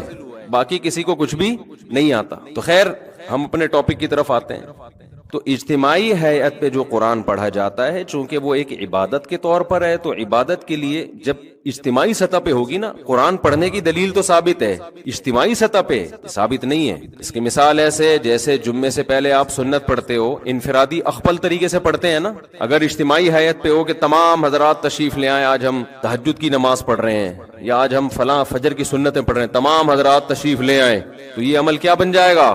باقی کسی کو کچھ بھی نہیں آتا۔ تو خیر ہم اپنے ٹاپک کی طرف آتے ہیں۔ تو اجتماعی حیات پہ جو قرآن پڑھا جاتا ہے، چونکہ وہ ایک عبادت کے طور پر ہے، تو عبادت کے لیے جب اجتماعی سطح پہ ہوگی نا، قرآن پڑھنے کی دلیل تو ثابت ہے، اجتماعی سطح پہ ثابت نہیں ہے۔ اس کی مثال ایسے جیسے جمعے سے پہلے آپ سنت پڑھتے ہو، انفرادی اخپل طریقے سے پڑھتے ہیں نا، اگر اجتماعی حیات پہ ہو کہ تمام حضرات تشریف لے آئیں، آج ہم تہجد کی نماز پڑھ رہے ہیں یا آج ہم فلاں فجر کی سنتیں پڑھ رہے ہیں، تمام حضرات تشریف لے آئیں، تو یہ عمل کیا بن جائے گا؟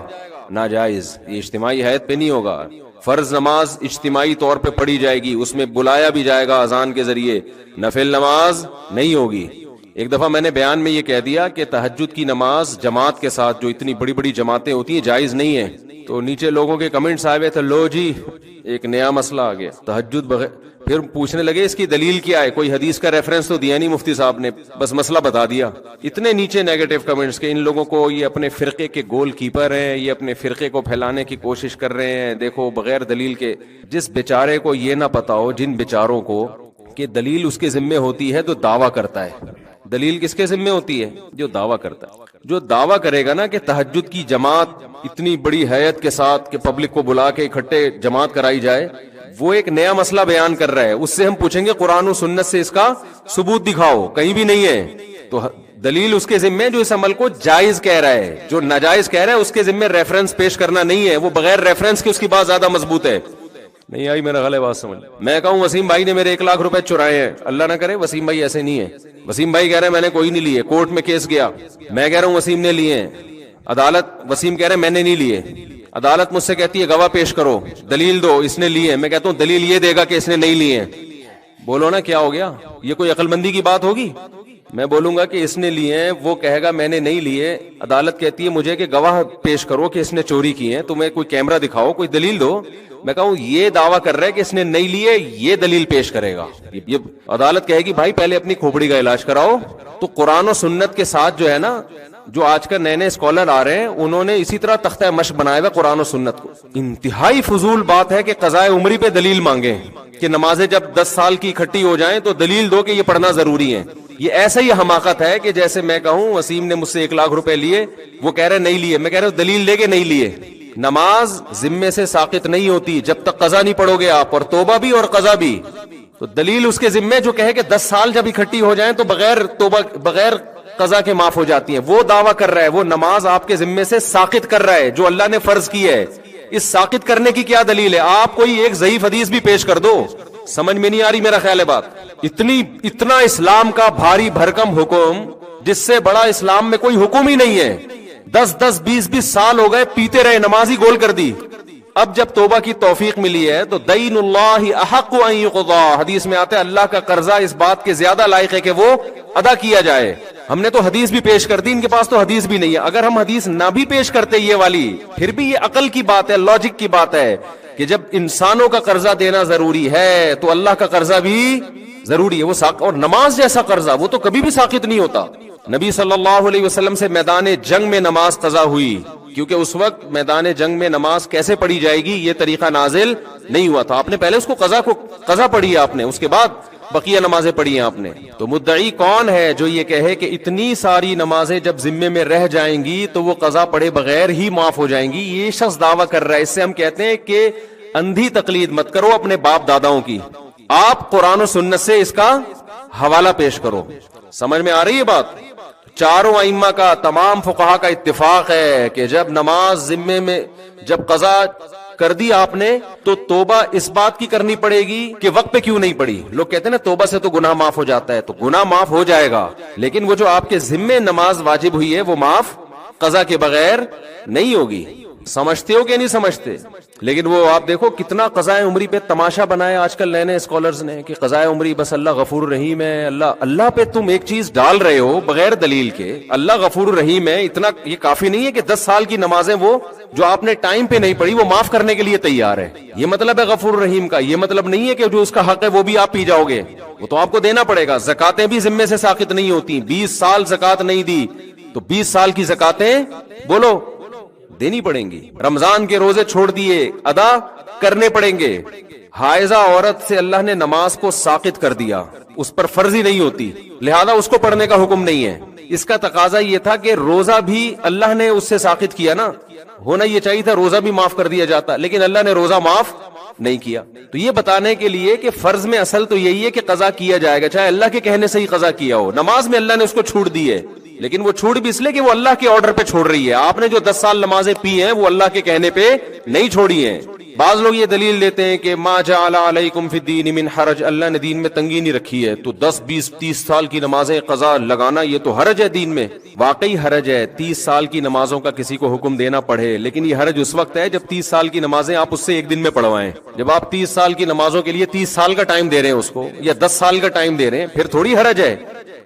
ناجائز، یہ اجتماعی حیات پہ نہیں ہوگا۔ فرض نماز اجتماعی طور پہ پڑھی جائے گی، اس میں بلایا بھی جائے گا اذان کے ذریعے، نفل نماز نہیں ہوگی۔ ایک دفعہ میں نے بیان میں یہ کہہ دیا کہ تہجد کی نماز جماعت کے ساتھ، جو اتنی بڑی بڑی جماعتیں ہوتی ہیں، جائز نہیں ہے۔ تو نیچے لوگوں کے کمنٹس آئے ہوئے تھے، لو جی ایک نیا مسئلہ آ گیا، تہجد بغیر، پھر پوچھنے لگے اس کی دلیل کیا ہے، کوئی حدیث کا ریفرنس تو دیا نہیں مفتی صاحب نے، بس مسئلہ بتا دیا۔ اتنے نیچے نیگیٹو کمنٹس کہ ان لوگوں کو یہ اپنے فرقے کے گول کیپر ہیں، یہ اپنے فرقے کو پھیلانے کی کوشش کر رہے ہیں، دیکھو بغیر دلیل کے۔ جس بیچارے کو یہ نہ پتا ہو، جن بیچاروں کو کہ دلیل اس کے ذمے ہوتی ہے تو دعویٰ کرتا ہے، دلیل کس کے ذمے ہوتی ہے؟ جو دعویٰ کرتا ہے۔ جو دعویٰ کرے گا نا کہ تہجد کی جماعت اتنی بڑی حیت کے ساتھ کہ پبلک کو بلا کے اکٹھے جماعت کرائی جائے، وہ ایک نیا مسئلہ بیان کر رہا ہے، اس سے ہم پوچھیں گے قرآن و سنت سے اس کا ثبوت دکھاؤ، کہیں بھی نہیں ہے۔ تو دلیل اس کے ذمے جو اس عمل کو جائز کہہ رہا ہے، جو ناجائز کہہ رہا ہے اس کے ذمے ریفرنس پیش کرنا نہیں ہے، وہ بغیر ریفرنس کے اس کی بات زیادہ مضبوط ہے۔ نہیں آئی میرا غلط بات سمجھ؟ میں کہوں وسیم بھائی نے میرے 1 لاکھ روپے چرائے ہیں، اللہ نہ کرے وسیم بھائی ایسے نہیں ہے، وسیم بھائی کہہ رہے ہیں میں نے کوئی نہیں لیے، کورٹ میں کیس گیا، میں کہہ رہا ہوں وسیم نے لیے ہیں، عدالت وسیم کہہ رہے ہیں میں نے نہیں لیے، عدالت مجھ سے کہتی ہے گواہ پیش کرو، دلیل دو اس نے لیے، میں کہتا ہوں دلیل یہ دے گا کہ اس نے نہیں لیے۔ بولو نا کیا ہو گیا؟ یہ کوئی عقل مندی کی بات ہوگی؟ میں بولوں گا کہ اس نے لیے ہیں، وہ کہے گا میں نے نہیں لیے، عدالت کہتی ہے مجھے کہ گواہ پیش کرو کہ اس نے چوری کی ہے، تمہیں کوئی کیمرہ دکھاؤ، کوئی دلیل دو۔ میں کہوں یہ دعویٰ کر رہا ہے کہ اس نے نہیں لیے، یہ دلیل پیش کرے گا، یہ عدالت کہے گی بھائی پہلے اپنی کھوپڑی کا علاج کراؤ۔ تو قرآن و سنت کے ساتھ جو ہے نا، جو آج کل نئے نئے اسکالر آ رہے ہیں، انہوں نے اسی طرح تختہ مشق بنایا ہوا قرآن و سنت کو۔ انتہائی فضول بات ہے کہ قضاء عمری پہ دلیل مانگے کہ نمازیں جب 10 سال کی اکٹھی ہو جائیں تو دلیل دو کہ یہ پڑھنا ضروری ہے۔ یہ ایسا ہی حماقت ہے کہ جیسے میں کہوں وسیم نے مجھ سے 1 لاکھ روپے لیے، وہ کہہ رہے نہیں لیے، میں کہہ رہا ہوں دلیل دے کے نہیں لیے۔ نماز ذمے سے ساقط نہیں ہوتی جب تک قضا نہیں پڑھو گے آپ، اور توبہ بھی اور قضا بھی۔ تو دلیل اس کے ذمے جو کہے کہ 10 سال جب اکٹھی ہو جائیں تو بغیر توبہ بغیر قضا کے معاف ہو جاتی ہیں، وہ دعویٰ کر رہا ہے، وہ نماز آپ کے ذمے سے ساقط کر رہا ہے جو اللہ نے فرض کی ہے۔ اس ساقط کرنے کی کیا دلیل ہے؟ آپ کوئی ایک ضعیف حدیث بھی پیش کر دو۔ سمجھ میں نہیں آ رہی میرا خیال ہے بات؟ اتنا اسلام کا بھاری بھرکم حکم، جس سے بڑا اسلام میں کوئی حکم ہی نہیں ہے، 10 20 سال ہو گئے پیتے رہے، نماز ہی گول کر دی۔ اب جب توبہ کی توفیق ملی ہے تو دین اللہ احق ان یقضى، حدیث میں آتا ہے اللہ کا قرضہ اس بات کے زیادہ لائق ہے کہ وہ ادا کیا جائے۔ ہم نے تو حدیث بھی پیش کر دی، ان کے پاس تو حدیث بھی نہیں ہے۔ اگر ہم حدیث نہ بھی پیش کرتے یہ والی، پھر بھی یہ عقل کی بات ہے، لاجک کی بات ہے کہ جب انسانوں کا قرضہ دینا ضروری ہے تو اللہ کا قرضہ بھی ضروری ہے۔ وہ اور نماز جیسا قرضہ وہ تو کبھی بھی ساقط نہیں ہوتا۔ نبی صلی اللہ علیہ وسلم سے میدان جنگ میں نماز قضا ہوئی، کیونکہ اس وقت میدان جنگ میں نماز کیسے پڑھی جائے گی یہ طریقہ نازل نہیں ہوا تھا۔ آپ نے پہلے اس کو قضا پڑھی ہے آپ نے، اس کے بعد بقیہ نمازیں پڑھی ہیں آپ نے۔ تو مدعی کون ہے جو یہ کہے کہ اتنی ساری نمازیں جب ذمے میں رہ جائیں گی تو وہ قضا پڑھے بغیر ہی معاف ہو جائیں گی؟ یہ شخص دعویٰ کر رہا ہے۔ اس سے ہم کہتے ہیں کہ اندھی تقلید مت کرو اپنے باپ داداؤں کی، آپ قرآن و سنت سے اس کا حوالہ پیش کرو۔ سمجھ میں آ رہی ہے بات؟ چاروں ائمہ کا، تمام فقہا کا اتفاق ہے کہ جب نماز ذمے میں جب قضا کر دی آپ نے تو توبہ اس بات کی کرنی پڑے گی کہ وقت پہ کیوں نہیں پڑی. لوگ کہتے ہیں نا توبہ سے تو گناہ معاف ہو جاتا ہے، تو گناہ معاف ہو جائے گا، لیکن وہ جو آپ کے ذمے نماز واجب ہوئی ہے وہ معاف قضا کے بغیر نہیں ہوگی. سمجھتے ہو کہ نہیں سمجھتے؟ لیکن وہ آپ دیکھو کتنا قضائے عمری پہ تماشا بنایا آج کل نئے نئے اسکالرز نے کہ قضائے عمری بس اللہ غفور رحیم ہے. اللہ پہ تم ایک چیز ڈال رہے ہو بغیر دلیل کے، اللہ غفور رحیم ہے، اتنا یہ کافی نہیں ہے کہ 10 سال کی نمازیں وہ جو آپ نے ٹائم پہ نہیں پڑھی وہ معاف کرنے کے لیے تیار ہے. یہ مطلب ہے غفور رحیم کا. یہ مطلب نہیں ہے کہ جو اس کا حق ہے وہ بھی آپ پی جاؤ گے، وہ تو آپ کو دینا پڑے گا. زکاتیں بھی ذمے سے ساقط نہیں ہوتی. 20 سال زکات نہیں دی تو 20 سال کی زکاتیں بولو دینی پڑیں گی. رمضان کے روزے چھوڑ دیے ادا کرنے پڑیں گے. حائضہ عورت سے اللہ نے نماز کو ساقط کر دیا، اس پر فرضی نہیں ہوتی، لہذا اس کو پڑھنے کا حکم نہیں ہے. اس کا تقاضا یہ تھا کہ روزہ بھی اللہ نے اس سے ساقط کیا نا، ہونا یہ چاہیے تھا روزہ بھی معاف کر دیا جاتا، لیکن اللہ نے روزہ معاف نہیں کیا. تو یہ بتانے کے لیے کہ فرض میں اصل تو یہی ہے کہ قضا کیا جائے گا، چاہے اللہ کے کہنے سے ہی قضا کیا ہو. نماز میں اللہ نے اس کو چھوٹ دی ہے، لیکن وہ چھوڑ بھی اس لیے کہ وہ اللہ کے آرڈر پہ چھوڑ رہی ہے. آپ نے جو 10 سال نمازیں پی ہیں وہ اللہ کے کہنے پہ نہیں چھوڑی ہیں. بعض لوگ یہ دلیل دیتے ہیں کہ ما جعل علیکم فی الدین من حرج، اللہ نے دین میں تنگی نہیں رکھی ہے، تو 10 20 30 سال کی نمازیں قضا لگانا یہ تو حرج ہے دین میں. واقعی حرج ہے 30 سال کی نمازوں کا کسی کو حکم دینا پڑے، لیکن یہ حرج اس وقت ہے جب 30 سال کی نمازیں آپ اس سے ایک دن میں پڑھوائیں. جب آپ 30 سال کی نمازوں کے لیے 30 سال کا ٹائم دے رہے ہیں اس کو، یا 10 سال کا ٹائم دے رہے ہیں، پھر تھوڑی حرج ہے.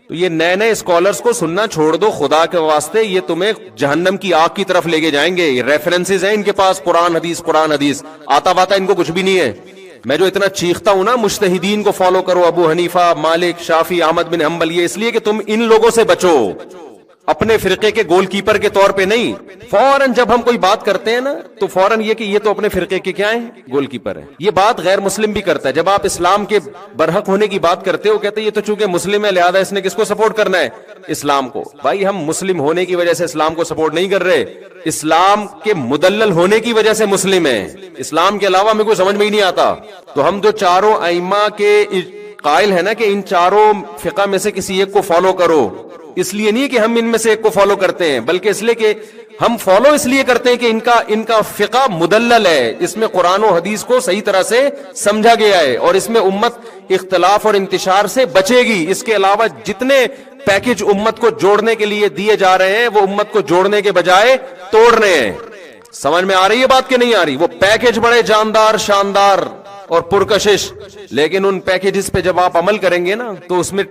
تو یہ نئے نئے اسکالرز کو سننا چھوڑ دو خدا کے واسطے، یہ تمہیں جہنم کی آگ کی طرف لے کے جائیں گے. یہ ریفرنسز ہیں ان کے پاس، قرآن حدیث آتا واتا ان کو کچھ بھی نہیں ہے. میں جو اتنا چیختا ہوں نا مجتہدین کو فالو کرو، ابو حنیفہ، مالک، شافعی، احمد بن حنبل، یہ اس لیے کہ تم ان لوگوں سے بچو، اپنے فرقے کے گول کیپر کے طور پہ نہیں. فوراً جب ہم کوئی بات کرتے ہیں نا تو فوراً یہ کہ یہ تو اپنے فرقے کے کیا ہیں، گول کیپر ہیں. یہ بات غیر مسلم بھی کرتا ہے. جب آپ اسلام کے برحق ہونے کی بات کرتے ہو کہتے ہیں یہ تو چونکہ مسلم ہے لہذا اس نے کس کو سپورٹ کرنا ہے، اسلام کو. بھائی ہم مسلم ہونے کی وجہ سے اسلام کو سپورٹ نہیں کر رہے، اسلام کے مدلل ہونے کی وجہ سے مسلم ہیں. اسلام کے علاوہ ہمیں کوئی سمجھ میں ہی نہیں آتا. تو ہم جو چاروں ائمہ کے قائل ہیں نا کہ ان چاروں فقہ میں سے کسی ایک کو فالو کرو، اس لیے نہیں کہ ہم ان میں سے ایک کو فالو کرتے ہیں، بلکہ اس لیے کہ ہم فالو اس لیے کرتے ہیں کہ ان کا فقہ مدلل ہے، اس میں قرآن و حدیث کو صحیح طرح سے سمجھا گیا ہے، اور اس میں امت اختلاف اور انتشار سے بچے گی. اس کے علاوہ جتنے پیکج امت کو جوڑنے کے لیے دیے جا رہے ہیں وہ امت کو جوڑنے کے بجائے توڑنے ہیں. سمجھ میں آ رہی ہے بات کہ نہیں آ رہی؟ وہ پیکج بڑے جاندار، شاندار اور پرکشش، لیکن ان پیکیجز پہ جب آپ عمل کریں گے نا تو اس میں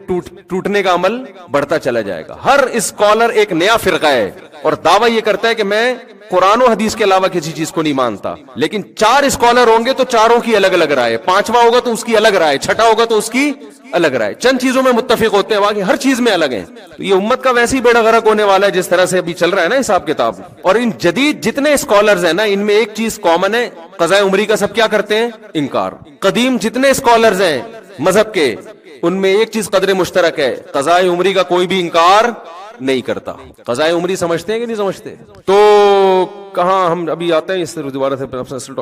ٹوٹنے کا عمل بڑھتا چلا جائے گا. ہر اسکالر ایک نیا فرقہ ہے اور دعویٰ یہ کرتا ہے کہ میں قرآن و حدیث کے علاوہ کسی چیز کو نہیں مانتا، لیکن 4 اسکالر ہوں گے تو چاروں کی الگ الگ رائے، 5واں ہوگا تو اس کی الگ رائے، 6واں ہوگا تو اس کی الگ رائے. چند چیزوں میں متفق ہوتے ہیں، باقی ہر چیز میں الگ ہیں. تو یہ امت کا ویسے ہی بیڑا غرق ہونے والا ہے جس طرح سے ابھی چل رہا ہے نا حساب کتاب. اور ان جدید جتنے اسکالرز ہیں نا ان میں ایک چیز کامن ہے، قضاء عمری کا سب کیا کرتے ہیں، انکار. قدیم جتنے اسکالرز ہیں مذہب کے ان میں ایک چیز قدر مشترک ہے، قضاء عمری کا کوئی بھی انکار نہیں کرتا. قضاء عمری سمجھتے ہیں کہ نہیں سمجھتے؟ تو کہاں ہم ابھی آتے ہیں اس دوبارہ سے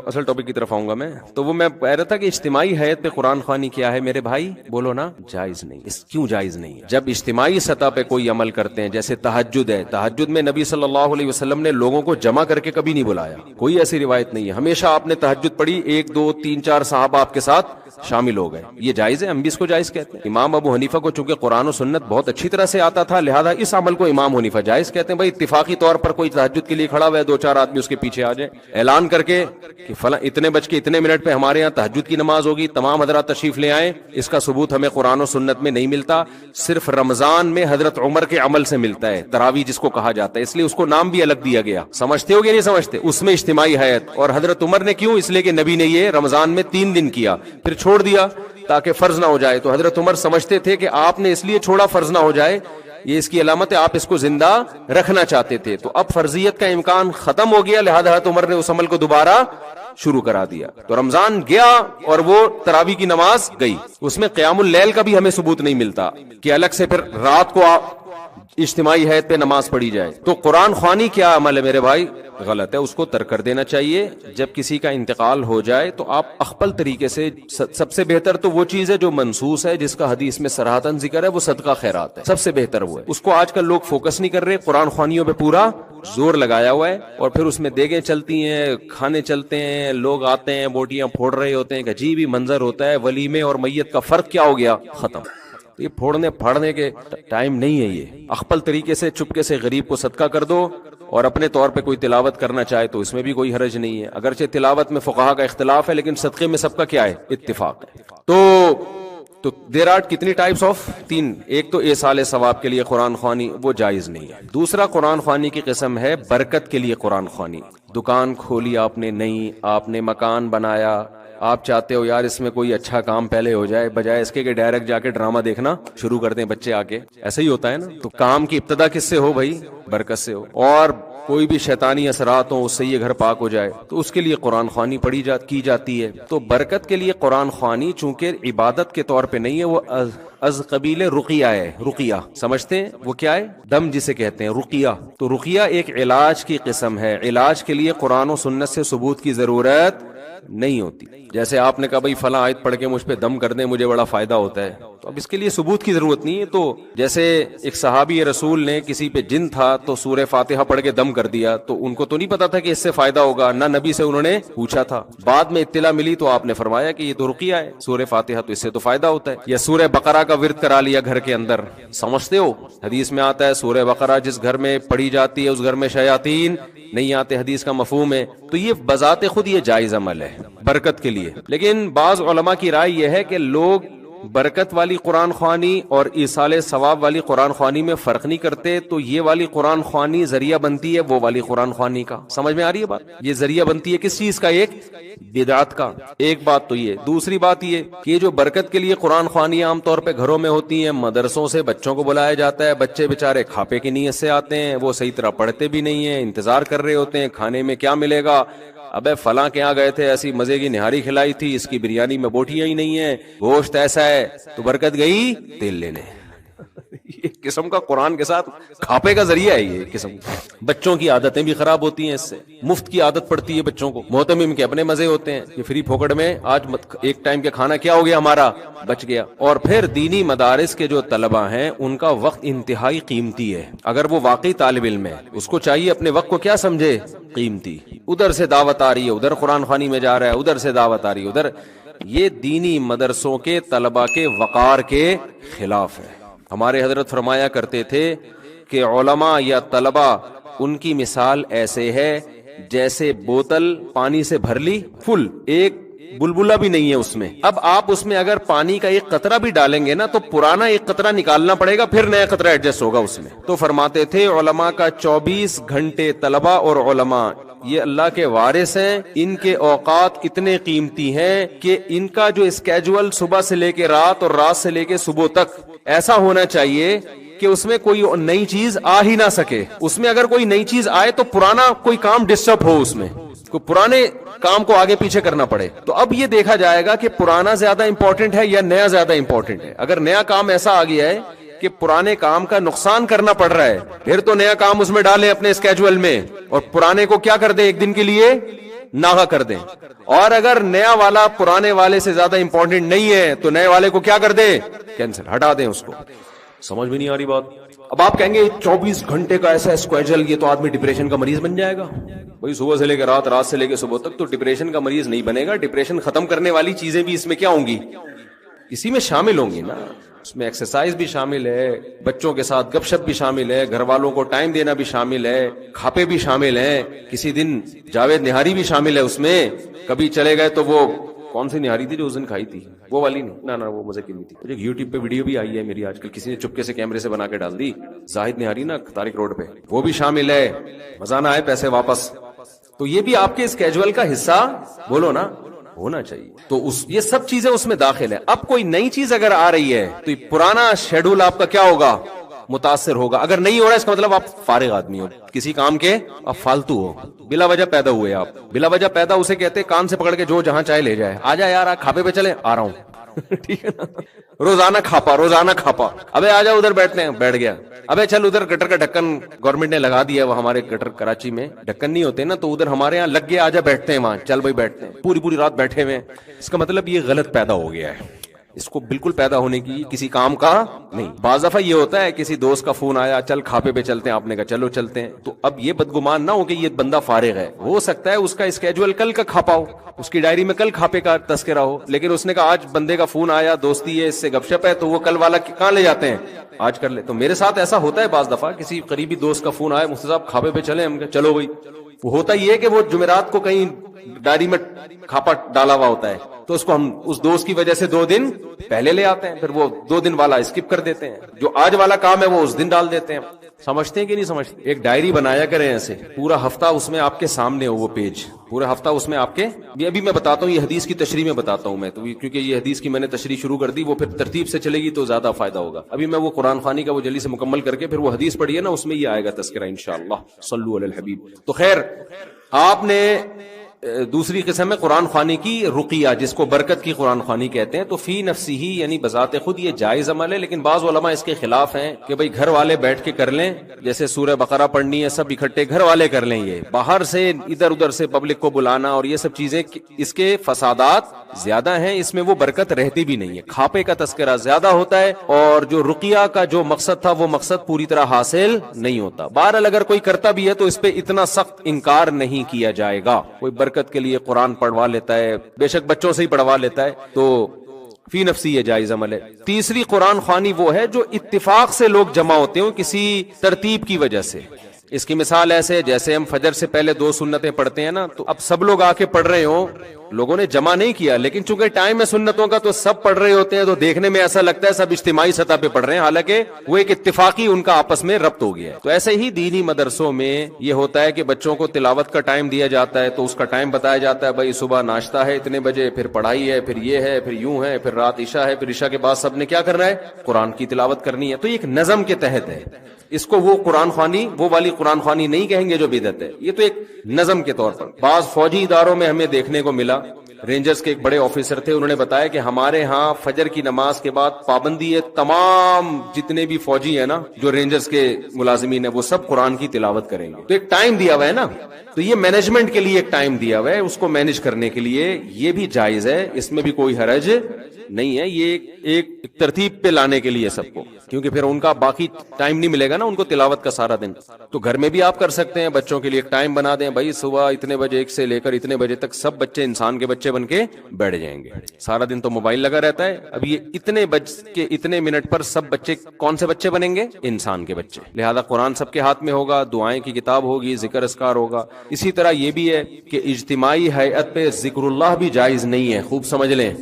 اصل ٹاپک کی طرف آؤں گا میں. تو وہ میں کہہ رہا تھا کہ اجتماعی حیت پہ قرآن خوانی کیا ہے میرے بھائی، بولو نا، جائز نہیں. کیوں جائز نہیں ہے؟ جب اجتماعی سطح پہ کوئی عمل کرتے ہیں، جیسے تہجد ہے، تہجد میں نبی صلی اللہ علیہ وسلم نے لوگوں کو جمع کر کے کبھی نہیں بلایا، کوئی ایسی روایت نہیں ہے. ہمیشہ آپ نے تہجد پڑھی، 1 2 3 4 صحابہ آپ کے ساتھ شامل ہو گئے، یہ جائز ہے، ہم بھی اس کو جائز کہتے ہیں. امام ابو حنیفہ کو چونکہ قرآن و سنت بہت اچھی طرح سے آتا تھا لہذا اس عمل کو امام حنیفہ جائز کہتے ہیں. بھائی اتفاقی طور پر کوئی تہجد کے لیے کھڑا ہوا ہے، 2 4 آدمی اس کے پیچھے آ جائیں، اعلان کر کے کہ فلاں اتنے بج کے اتنے منٹ پہ ہمارے یہاں تہجد کی نماز ہوگی، تمام حضرات تشریف لے آئیں. اس کا ثبوت ہمیں قرآن و سنت میں نہیں ملتا، صرف رمضان میں حضرت عمر کے عمل سے ملتا ہے، تراویح جس کو کہا جاتا ہے، اس لیے اس کو نام بھی الگ دیا گیا. سمجھتے ہو کہ نہیں سمجھتے؟ اس میں اجتماعی حیت. اور حضرت عمر نے کیوں؟ اس لیے کہ نبی نے یہ رمضان میں 3 دن کیا پھر چھوڑ دیا تاکہ فرض نہ ہو جائے. تو حضرت عمر سمجھتے تھے کہ آپ نے اس لیے چھوڑا فرض نہ ہو جائے، یہ اس کی علامت ہے، آپ اس کو زندہ رکھنا چاہتے تھے. تو اب فرضیت کا امکان ختم ہو گیا لہذا حضرت عمر نے اس عمل کو دوبارہ شروع کرا دیا. تو رمضان گیا اور وہ تراویح کی نماز گئی. اس میں قیام اللیل کا بھی ہمیں ثبوت نہیں ملتا کہ الگ سے پھر رات کو اجتماعی حیت پہ نماز پڑھی جائے. تو قرآن خوانی کیا عمل ہے میرے بھائی؟ غلط ہے، اس کو ترک کر دینا چاہیے. جب کسی کا انتقال ہو جائے تو آپ اخپل طریقے سے، سب سے بہتر تو وہ چیز ہے جو منسوس ہے، جس کا حدیث میں صراحتاً ذکر ہے، وہ صدقہ خیرات ہے. سب سے بہتر وہ ہے. اس کو آج کل لوگ فوکس نہیں کر رہے، قرآن خوانیوں پہ پورا زور لگایا ہوا ہے، اور پھر اس میں دیگیں چلتی ہیں، کھانے چلتے ہیں، لوگ آتے ہیں بوٹیاں پھوڑ رہے ہوتے ہیں، کہ عجیب ہی منظر ہوتا ہے. ولیمے اور میت کا فرق کیا ہو گیا؟ ختم. یہ پھوڑنے پھاڑنے کے ٹائم نہیں ہے. یہ اخپل طریقے سے چپکے سے غریب کو صدقہ کر دو، اور اپنے طور پہ کوئی تلاوت کرنا چاہے تو اس میں بھی کوئی حرج نہیں ہے. اگرچہ تلاوت میں فقہا کا اختلاف ہے، لیکن صدقے میں سب کا کیا ہے؟ اتفاق ہے. تو دیر آر کتنی ٹائپس آف؟ 3. ایک تو ایصال ثواب کے لیے قرآن خوانی، وہ جائز نہیں ہے. دوسرا قرآن خوانی کی قسم ہے برکت کے لیے قرآن خوانی. دکان کھولی آپ نے نئی، آپ نے مکان بنایا، آپ چاہتے ہو یار اس میں کوئی اچھا کام پہلے ہو جائے، بجائے اس کے کہ ڈائریکٹ جا کے ڈرامہ دیکھنا شروع کر دیں بچے آ کے. ایسا ہی ہوتا ہے نا. تو کام کی ابتدا کس سے ہو بھائی؟ برکت سے ہو. اور کوئی بھی شیطانی اثرات ہوں، اس سے یہ گھر پاک ہو جائے، تو اس کے لیے قرآن خوانی کی جاتی ہے. تو برکت کے لیے قرآن خوانی چونکہ عبادت کے طور پہ نہیں ہے، وہ از قبیل رقیہ ہے. رقیہ سمجھتے ہیں وہ کیا ہے؟ دم جسے کہتے ہیں رقیہ. تو رقیہ ایک علاج کی قسم ہے. علاج کے لیے قرآن و سنت سے ثبوت کی ضرورت نہیں ہوتی. جیسے آپ نے کہا بھائی فلاں آیت پڑھ کے مجھ پہ دم کر دیں، مجھے بڑا فائدہ ہوتا ہے، تو اب اس کے لیے ثبوت کی ضرورت نہیں ہے. تو جیسے ایک صحابی رسول نے کسی پہ جن تھا تو سورہ فاتحہ پڑھ کے دم کر دیا، تو ان کو تو نہیں پتا تھا کہ اس سے فائدہ ہوگا، نہ نبی سے انہوں نے پوچھا تھا. بعد میں اطلاع ملی تو آپ نے فرمایا کہ یہ تو رقیہ ہے، سورہ فاتحہ تو اس سے تو فائدہ ہوتا ہے. یا سورہ بقرہ کا ورد کرا لیا گھر کے اندر. سمجھتے ہو حدیث میں آتا ہے سورہ بقرہ جس گھر میں پڑھی جاتی ہے اس گھر میں شیاطین نہیں آتے، حدیث کا مفہوم ہے. تو یہ بذات خود یہ جائز عمل ہے برکت کے لیے. لیکن بعض علماء کی رائے یہ ہے کہ لوگ برکت والی قرآن خوانی اور ایصال ثواب والی قرآن خوانی میں فرق نہیں کرتے. تو یہ والی قرآن خوانی ذریعہ بنتی ہے وہ والی قرآن خوانی کا. سمجھ میں آ رہی ہے بات؟ یہ ذریعہ بنتی ہے کس چیز کا؟ ایک بدعت کا. ایک بات تو یہ. دوسری بات یہ کہ جو برکت کے لیے قرآن خوانی عام طور پہ گھروں میں ہوتی ہیں، مدرسوں سے بچوں کو بلایا جاتا ہے، بچے بےچارے کھاپے کی نیت سے آتے ہیں، وہ صحیح طرح پڑھتے بھی نہیں ہیں، انتظار کر رہے ہوتے ہیں کھانے میں کیا ملے گا. ابے فلاں کے یہاں گئے تھے، ایسی مزے کی نہاری کھلائی تھی، اس کی بریانی میں بوٹیاں ہی نہیں ہیں، گوشت ایسا ہے، تو برکت گئی تیل لینے. ایک قسم کا قرآن کے ساتھ کھاپے کا ذریعہ ہے. یہ قسم بچوں کی عادتیں بھی خراب ہوتی ہیں اس سے. مفت کی عادت پڑتی ہے بچوں کو. محتمم کے اپنے مزے ہوتے ہیں، یہ فری پھوکڑ میں آج ایک ٹائم کے کھانا کیا ہو گیا ہمارا، بچ گیا. اور پھر دینی مدارس کے جو طلبہ ہیں ان کا وقت انتہائی قیمتی ہے. اگر وہ واقعی طالب علم ہے، اس کو چاہیے اپنے وقت کو کیا سمجھے؟ قیمتی. ادھر سے دعوت آ رہی ہے، ادھر قرآن خوانی میں جا رہا ہے، ادھر سے دعوت آ رہی ہے، ادھر. یہ دینی مدرسوں کے طلبہ کے وقار کے خلاف ہے. ہمارے حضرت فرمایا کرتے تھے کہ علماء یا طلبہ ان کی مثال ایسے ہے جیسے بوتل پانی سے بھر لی فل، ایک بلبلہ بھی نہیں ہے اس میں. اب آپ اس میں اگر پانی کا ایک قطرہ بھی ڈالیں گے نا تو پرانا ایک قطرہ نکالنا پڑے گا، پھر نیا قطرہ ایڈجسٹ ہوگا اس میں. تو فرماتے تھے علماء کا 24 گھنٹے طلبہ اور علماء یہ اللہ کے وارث ہیں. ان کے اوقات اتنے قیمتی ہیں کہ ان کا جو اسکیجول صبح سے لے کے رات اور رات سے لے کے صبح تک ایسا ہونا چاہیے کہ اس میں کوئی نئی چیز آ ہی نہ سکے. اس میں اگر کوئی نئی چیز آئے تو پرانا کوئی کام ڈسٹرب ہو، اس میں کوئی پرانے کام کو آگے پیچھے کرنا پڑے. تو اب یہ دیکھا جائے گا کہ پرانا زیادہ امپورٹنٹ ہے یا نیا زیادہ امپورٹنٹ ہے. اگر نیا کام ایسا آ گیا ہے کہ پرانے کام کا نقصان کرنا پڑ رہا ہے، پھر تو نیا کام اس میں ڈالیں اپنے اسکیجول میں، اور پرانے کو کیا کر دیں؟ ایک دن کے لیے ناغا کر دیں. اور اگر نیا والا پرانے والے سے زیادہ امپورٹنٹ نہیں ہے تو نئے والے کو کیا کر دیں؟ کینسل، ہٹا دیں اس کو. سمجھ میں نہیں آ رہی بات؟ اب آپ کہیں گے 24 گھنٹے کا ایسا اسکیجول، یہ تو آدمی ڈپریشن کا مریض بن جائے گا. بھائی صبح سے لے کے رات، رات سے لے کے صبح تک تو ڈپریشن کا مریض نہیں بنے گا. ڈپریشن ختم کرنے والی چیزیں بھی اس میں کیا ہوں گی؟ اسی میں شامل ہوں گی نا. اس میں ایکسرسائز بھی شامل ہے، بچوں کے ساتھ گپ شپ بھی شامل ہے، گھر والوں کو ٹائم دینا بھی شامل ہے، کھاپے بھی شامل ہیں. کسی دن جاوید نہاری بھی شامل ہے اس میں. کبھی چلے گئے تو وہ کون سی نہاری تھی جو اس دن کھائی تھی؟ وہ والی نہیں، نہ وہ مزے کی نہیں تھی. مجھے یوٹیوب پہ ویڈیو بھی آئی ہے میری آج کل، کسی نے چپکے سے کیمرے سے بنا کے ڈال دی، زاہد نہاری نا طارق روڈ پہ، وہ بھی شامل ہے. مزہ نہ آئے پیسے واپس. تو یہ بھی آپ کے اسکیجول کا حصہ بولو نا ہونا چاہیے. تو یہ سب چیزیں اس میں داخل ہے. اب کوئی نئی چیز اگر آ رہی ہے تو پرانا شیڈول آپ کا کیا ہوگا؟ متاثر ہوگا. اگر نہیں ہو رہا ہے اس کا مطلب آپ فارغ آدمی ہو، کسی کام کے آپ فالتو ہو، بلا وجہ پیدا ہوئے. آپ بلا وجہ پیدا اسے کہتے کان سے پکڑ کے جو جہاں چاہے لے جائے. آ جا یار کھاپے پہ چلے، آ رہا ہوں. ٹھیک ہے نا, روزانہ کھاپا, ابے آ جاؤ ادھر بیٹھتے ہیں, بیٹھ گیا, ابے چل ادھر گٹر کا ڈھکن گورنمنٹ نے لگا دیا, وہ ہمارے گٹر کراچی میں ڈھکن نہیں ہوتے نا, تو ادھر ہمارے یہاں لگ گیا, آ جا بیٹھتے ہیں وہاں, چل بھائی بیٹھتے ہیں, پوری رات بیٹھے ہوئے. اس کا مطلب یہ غلط پیدا ہو گیا ہے, اس کو بالکل پیدا ہونے کی کسی کام کا نہیں. بعض دفعہ یہ ہوتا ہے کسی دوست کا فون آیا, چل کھاپے پہ چلتے ہیں, آپ نے کہا چلو چلتے ہیں, تو اب یہ بدگمان نہ ہو کہ یہ بندہ فارغ ہے, ہو سکتا ہے اس کا اسکیجول کل کا کھاپا ہو, اس کی ڈائری میں کل کھاپے کا تذکرہ ہو, لیکن اس نے کہا آج بندے کا فون آیا, دوستی ہے, اس سے گپ شپ ہے, تو وہ کل والا کہاں لے جاتے ہیں, آج کر لے. تو میرے ساتھ ایسا ہوتا ہے بعض دفعہ, کسی قریبی دوست کا فون آیا, مفتی صاحب کھاپے پہ چلیں, ہم کہا چلو بھائی. وہ ہوتا یہ ہے کہ وہ جمعرات کو کہیں ڈائری میں کھاپا ڈالا ہوا ہوتا ہے, تو اس کو ہم اس دوست کی وجہ سے 2 دن پہلے لے آتے ہیں, پھر وہ 2 دن والا اسکپ کر دیتے ہیں, جو آج والا کام ہے وہ اس دن ڈال دیتے ہیں. سمجھتے ہیں کہ نہیں سمجھتے؟ ایک ڈائری بنایا کریں ایسے, پورا ہفتہ اس میں آپ کے سامنے ہو وہ پیج, پورا ہفتہ اس میں آپ کے. ابھی میں بتاتا ہوں, یہ حدیث کی تشریح میں بتاتا ہوں میں, تو کیونکہ یہ حدیث کی میں نے تشریح شروع کر دی, وہ پھر ترتیب سے چلے گی تو زیادہ فائدہ ہوگا. ابھی میں وہ قرآن خوانی کا وہ جلدی سے مکمل کر کے پھر وہ حدیث پڑھی ہے نا, اس میں یہ آئے گا تذکرہ انشاءاللہ. صلو علی الحبیب. تو خیر, آپ نے دوسری قسم ہے قرآن خوانی کی رقیہ, جس کو برکت کی قرآن خوانی کہتے ہیں. تو فی نفسی ہی یعنی بذات خود یہ جائز عمل ہے, لیکن بعض علماء اس کے خلاف ہیں کہ بھئی گھر والے بیٹھ کے کر لیں, جیسے سورہ بقرہ پڑھنی ہے سب اکٹھے گھر والے کر لیں. یہ باہر سے ادھر ادھر سے پبلک کو بلانا اور یہ سب چیزیں, اس کے فسادات زیادہ ہیں, اس میں وہ برکت رہتی بھی نہیں ہے. کھاپے کا تذکرہ زیادہ ہوتا ہے, اور جو رقیہ کا جو مقصد تھا وہ مقصد پوری طرح حاصل نہیں ہوتا. بہرحال اگر کوئی کرتا بھی ہے تو اس پہ اتنا سخت انکار نہیں کیا جائے گا. کوئی برکت کے لیے قرآن پڑھوا لیتا ہے, بے شک بچوں سے ہی پڑھوا لیتا ہے, تو فی نفسی یہ جائز عمل ہے. تیسری قرآن خوانی وہ ہے جو اتفاق سے لوگ جمع ہوتے ہوں کسی ترتیب کی وجہ سے. اس کی مثال ایسے, جیسے ہم فجر سے پہلے 2 سنتیں پڑھتے ہیں نا, تو اب سب لوگ آ کے پڑھ رہے ہوں, لوگوں نے جمع نہیں کیا, لیکن چونکہ ٹائم ہے سنتوں کا تو سب پڑھ رہے ہوتے ہیں, تو دیکھنے میں ایسا لگتا ہے سب اجتماعی سطح پہ پڑھ رہے ہیں, حالانکہ وہ ایک اتفاقی ان کا آپس میں ربط ہو گیا ہے. تو ایسے ہی دینی مدرسوں میں یہ ہوتا ہے کہ بچوں کو تلاوت کا ٹائم دیا جاتا ہے, تو اس کا ٹائم بتایا جاتا ہے, بھائی صبح ناشتہ ہے اتنے بجے, پھر پڑھائی ہے, پھر یہ ہے, پھر یوں ہے, پھر رات عشاء ہے, پھر عشاء کے بعد سب نے کیا کرنا ہے, قرآن کی تلاوت کرنی ہے. تو یہ ایک نظم کے تحت ہے. اس کو وہ قرآن خوانی, وہ والی قرآن خوانی نہیں کہیں گے جو بدعت ہے, یہ تو ایک نظم کے طور پر. بعض فوجی اداروں میں ہمیں دیکھنے کو ملا, رینجرز کے ایک بڑے آفیسر تھے, انہوں نے بتایا کہ ہمارے ہاں فجر کی نماز کے بعد پابندی ہے, تمام جتنے بھی فوجی ہیں نا جو رینجرز کے ملازمین ہیں وہ سب قرآن کی تلاوت کریں گے. تو ایک ٹائم دیا ہوا ہے نا, تو یہ مینجمنٹ کے لیے ایک ٹائم دیا ہوا ہے, اس کو مینج کرنے کے لیے یہ بھی جائز ہے, اس میں بھی کوئی حرج نہیں ہے. یہ ایک ترتیب پہ لانے کے لیے سب کو, کیونکہ پھر ان کا باقی ٹائم نہیں ملے گا نا ان کو تلاوت کا سارا دن. تو گھر میں بھی آپ کر سکتے ہیں, بچوں کے لیے ایک ٹائم بنا دیں, بھائی صبح اتنے بجے ایک سے لے کر اتنے بجے تک سب بچے انسان کے بچے بن کے بیٹھ جائیں گے. سارا دن تو موبائل لگا رہتا ہے, اب یہ اتنے بج کے اتنے منٹ پر سب بچے کون سے بچے بنیں گے, انسان کے بچے. لہذا قرآن سب کے ہاتھ میں ہوگا, دعائیں کی کتاب ہوگی, ذکر اذکار ہوگا. اسی طرح یہ بھی ہے کہ اجتماعی ہیئت پہ ذکر اللہ بھی جائز نہیں ہے, خوب سمجھ لیں.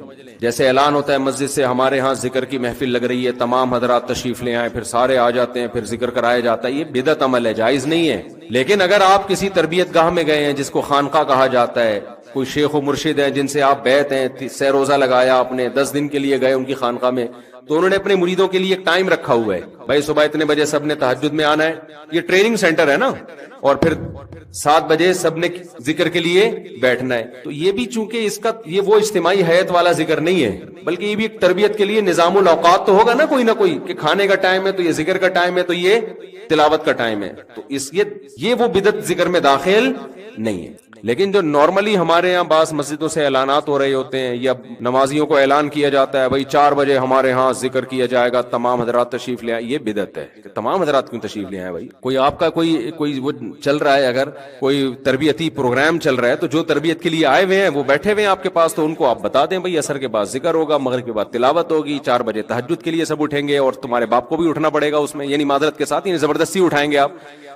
جیسے اعلان ہوتا ہے مسجد سے ہمارے ہاں ذکر کی محفل لگ رہی ہے, تمام حضرات تشریف لے آئیں, پھر سارے آ جاتے ہیں, پھر ذکر کرایا جاتا ہے, یہ بدعت عمل ہے, جائز نہیں ہے. لیکن اگر آپ کسی تربیت گاہ میں گئے ہیں جس کو خانقاہ کہا جاتا ہے, کوئی شیخ و مرشد ہیں جن سے آپ بیعت ہیں, سہ روزہ لگایا آپ نے, 10 دن کے لیے گئے ان کی خانقاہ میں, تو انہوں نے اپنے مریدوں کے لیے ایک ٹائم رکھا ہوا ہے, بھائی صبح اتنے بجے سب نے تہجد میں آنا ہے, یہ ٹریننگ سینٹر ہے نا, اور پھر 7 بجے سب نے ذکر کے لیے بیٹھنا ہے. تو یہ بھی چونکہ اس کا یہ وہ اجتماعی حیات والا ذکر نہیں ہے, بلکہ یہ بھی ایک تربیت کے لیے نظام الاوقات تو ہوگا نا کوئی نہ کوئی, کہ کھانے کا ٹائم ہے تو یہ ذکر کا ٹائم ہے, تو یہ تلاوت کا ٹائم ہے. تو اس یہ وہ بدعت ذکر میں داخل نہیں ہے. لیکن جو نارملی ہمارے یہاں بعض مسجدوں سے اعلانات ہو رہے ہوتے ہیں, یا نمازیوں کو اعلان کیا جاتا ہے بھائی 4 بجے ہمارے ہاں ذکر کیا جائے گا, تمام حضرات تشریف لے آئیں, یہ بدعت ہے. کہ تمام حضرات کیوں تشریف لے آئیں بھائی, کوئی آپ کا کوئی وہ چل رہا ہے, اگر کوئی تربیتی پروگرام چل رہا ہے تو جو تربیت کے لیے آئے ہوئے ہیں وہ بیٹھے ہوئے ہیں آپ کے پاس, تو ان کو آپ بتا دیں بھائی عصر کے بعد ذکر ہوگا, مغرب کے بعد تلاوت ہوگی, 4 بجے تہجد کے لیے سب اٹھیں گے, اور تمہارے باپ کو بھی اٹھنا پڑے گا اس میں, یعنی معذرت کے ساتھ, یعنی زبردستی اٹھائیں گے آپ.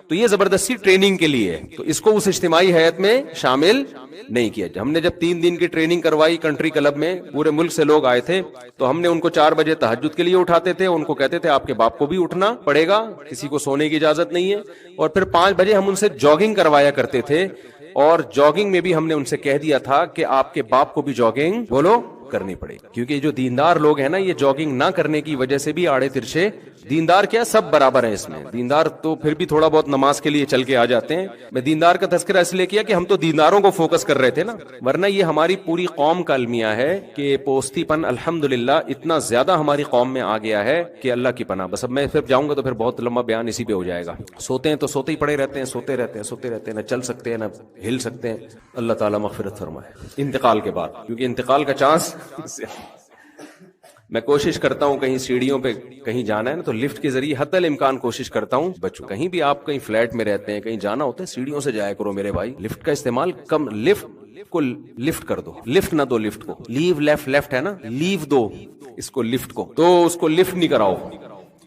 تو یہ زبردستی ٹریننگ کے لیے ہے, تو اس کو اس اجتماعی حیات میں شامل نہیں کیا. ہم نے جب 3 دن کی ٹریننگ کروائی کنٹری کلب میں, پورے ملک سے لوگ آئے تھے, تو ہم نے ان کو 4 بجے تہجد کے لیے اٹھاتے تھے, ان کو کہتے تھے آپ کے باپ کو بھی اٹھنا پڑے گا, کسی کو سونے کی اجازت نہیں ہے. اور پھر 5 بجے ہم ان سے جاگنگ کروایا کرتے تھے, اور جاگنگ میں بھی ہم نے ان سے کہہ دیا تھا کہ آپ کے باپ کو بھی جاگنگ بولو کرنی پڑے گی, کیونکہ جو دیندار لوگ ہیں نا, یہ جاگنگ نہ کرنے کی وجہ سے بھی آڑے ترچے, دیندار کیا سب برابر ہیں اس میں, دیندار تو پھر بھی تھوڑا بہت نماز کے لیے چل کے آ جاتے ہیں. میں دیندار کا تذکرہ اس لیے کیا کہ ہم تو دینداروں کو فوکس کر رہے تھے نا, ورنہ یہ ہماری پوری قوم کا المیہ ہے کہ پوستی پن الحمدللہ اتنا زیادہ ہماری قوم میں آ گیا ہے کہ اللہ کی پناہ. بس اب میں پھر جاؤں گا تو پھر بہت لمبا بیان اسی پہ ہو جائے گا. سوتے ہیں تو سوتے ہی پڑے رہتے ہیں, سوتے رہتے ہیں, نہ چل سکتے ہیں نہ ہل سکتے ہیں. اللہ تعالیٰ مغفرت فرمائے انتقال کے بعد, کیونکہ انتقال کا چانس میں کوشش کرتا ہوں کہیں سیڑھیوں پہ کہیں جانا ہے نا تو لفٹ کے ذریعے حتی الامکان کوشش کرتا ہوں بچوں. کہیں بھی آپ کہیں فلیٹ میں رہتے ہیں, کہیں جانا ہوتا ہے, سیڑھیوں سے جایا کرو میرے بھائی. لفٹ کا استعمال کم, لفٹ کو لفٹ کر دو, لفٹ نہ دو لفٹ کو. لیو لیفٹ ہے نا, لیو دو اس کو لفٹ کو, تو اس کو لفٹ نہیں کراؤ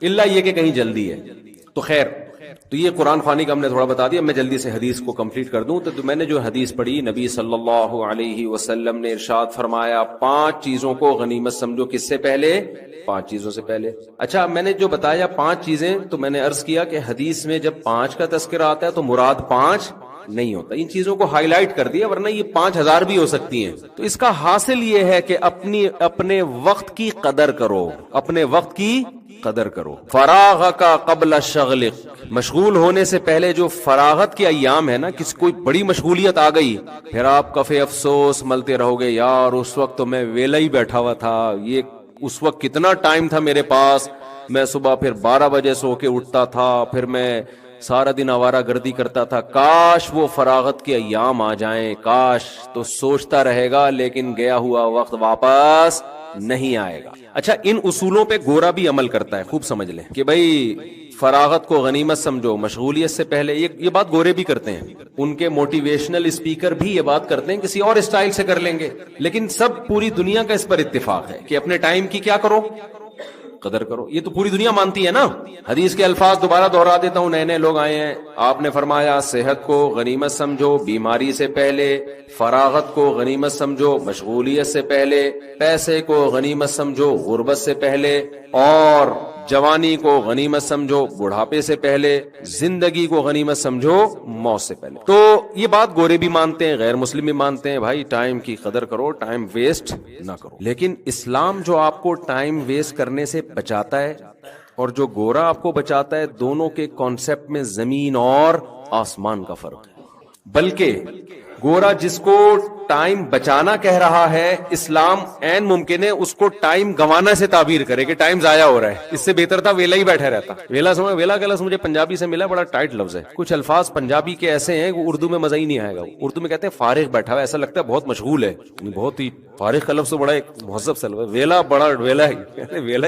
الا یہ کہ کہیں جلدی ہے. تو خیر, تو یہ قرآن خوانی کا ہم نے تھوڑا بتا دیا. میں جلدی سے حدیث کو کمپلیٹ کر دوں. تو میں نے جو حدیث پڑھی, نبی صلی اللہ علیہ وسلم نے ارشاد فرمایا 5 چیزوں کو غنیمت سمجھو. کس سے پہلے؟ 5 چیزوں سے پہلے. اچھا, میں نے جو بتایا 5 چیزیں, تو میں نے عرض کیا کہ حدیث میں جب 5 کا تذکرہ آتا ہے تو مراد 5 نہیں ہوتا. ان چیزوں کو ہائی لائٹ کر دیا, ورنہ یہ 5000 بھی ہو سکتی ہیں. تو اس کا حاصل یہ ہے کہ اپنے وقت کی قدر کرو, اپنے وقت کی قدر کرو. فراغ کا قبل شغلق, مشغول ہونے سے پہلے جو فراغت کے ایام ہے نا, کسی کوئی بڑی مشغولیت آ گئی, پھر آپ کفے افسوس ملتے رہو گے, یار اس وقت تو میں ویلا ہی بیٹھا ہوا تھا, یہ اس وقت کتنا ٹائم تھا میرے پاس, میں صبح پھر 12 بجے سو کے اٹھتا تھا, پھر میں سارا دن آوارہ گردی کرتا تھا, کاش وہ فراغت کے ایام آ جائیں, کاش. تو سوچتا رہے گا, لیکن گیا ہوا وقت واپس نہیں آئے گا. اچھا, ان اصولوں پہ گورا بھی عمل کرتا ہے, خوب سمجھ لیں کہ بھائی فراغت کو غنیمت سمجھو, مشغولیت سے پہلے. یہ بات گورے بھی کرتے ہیں, ان کے موٹیویشنل اسپیکر بھی یہ بات کرتے ہیں, کسی اور اسٹائل سے کر لیں گے, لیکن سب پوری دنیا کا اس پر اتفاق ہے کہ اپنے ٹائم کی کیا کرو, قدر کرو. یہ تو پوری دنیا مانتی ہے نا. حدیث کے الفاظ دوبارہ دوہرا دیتا ہوں, نئے لوگ آئے ہیں. آپ نے فرمایا صحت کو غنیمت سمجھو بیماری سے پہلے, فراغت کو غنیمت سمجھو مشغولیت سے پہلے, پیسے کو غنیمت سمجھو غربت سے پہلے, اور جوانی کو غنیمت سمجھو بڑھاپے سے پہلے, زندگی کو غنیمت سمجھو موت سے پہلے. تو یہ بات گورے بھی مانتے ہیں, غیر مسلم بھی مانتے ہیں, بھائی ٹائم کی قدر کرو, ٹائم ویسٹ نہ کرو. لیکن اسلام جو آپ کو ٹائم ویسٹ کرنے سے بچاتا ہے اور جو گورا آپ کو بچاتا ہے, دونوں کے کانسیپٹ میں زمین اور آسمان کا فرق ہے. بلکہ گورا جس کو ٹائم بچانا کہہ رہا ہے, اسلام عین ممکن ہے اس کو ٹائم گنوانا سے تعبیر کرے کہ ٹائم ضائع ہو رہا ہے. اس سے بہتر تھا ویلا ہی بیٹھا رہتا. ویلا کا لفظ مجھے پنجابی سے ملا, بڑا ٹائٹ لفظ ہے. کچھ الفاظ پنجابی کے ایسے ہیں وہ اردو میں مزہ ہی نہیں آئے گا. اردو میں کہتے ہیں فارغ بیٹھا ہوا, ایسا لگتا ہے بہت مشغول ہے, بہت ہی. فارغ کا لفظ تو بڑا ایک مہذب سا لفظ ہے, ویلا بڑا ویلا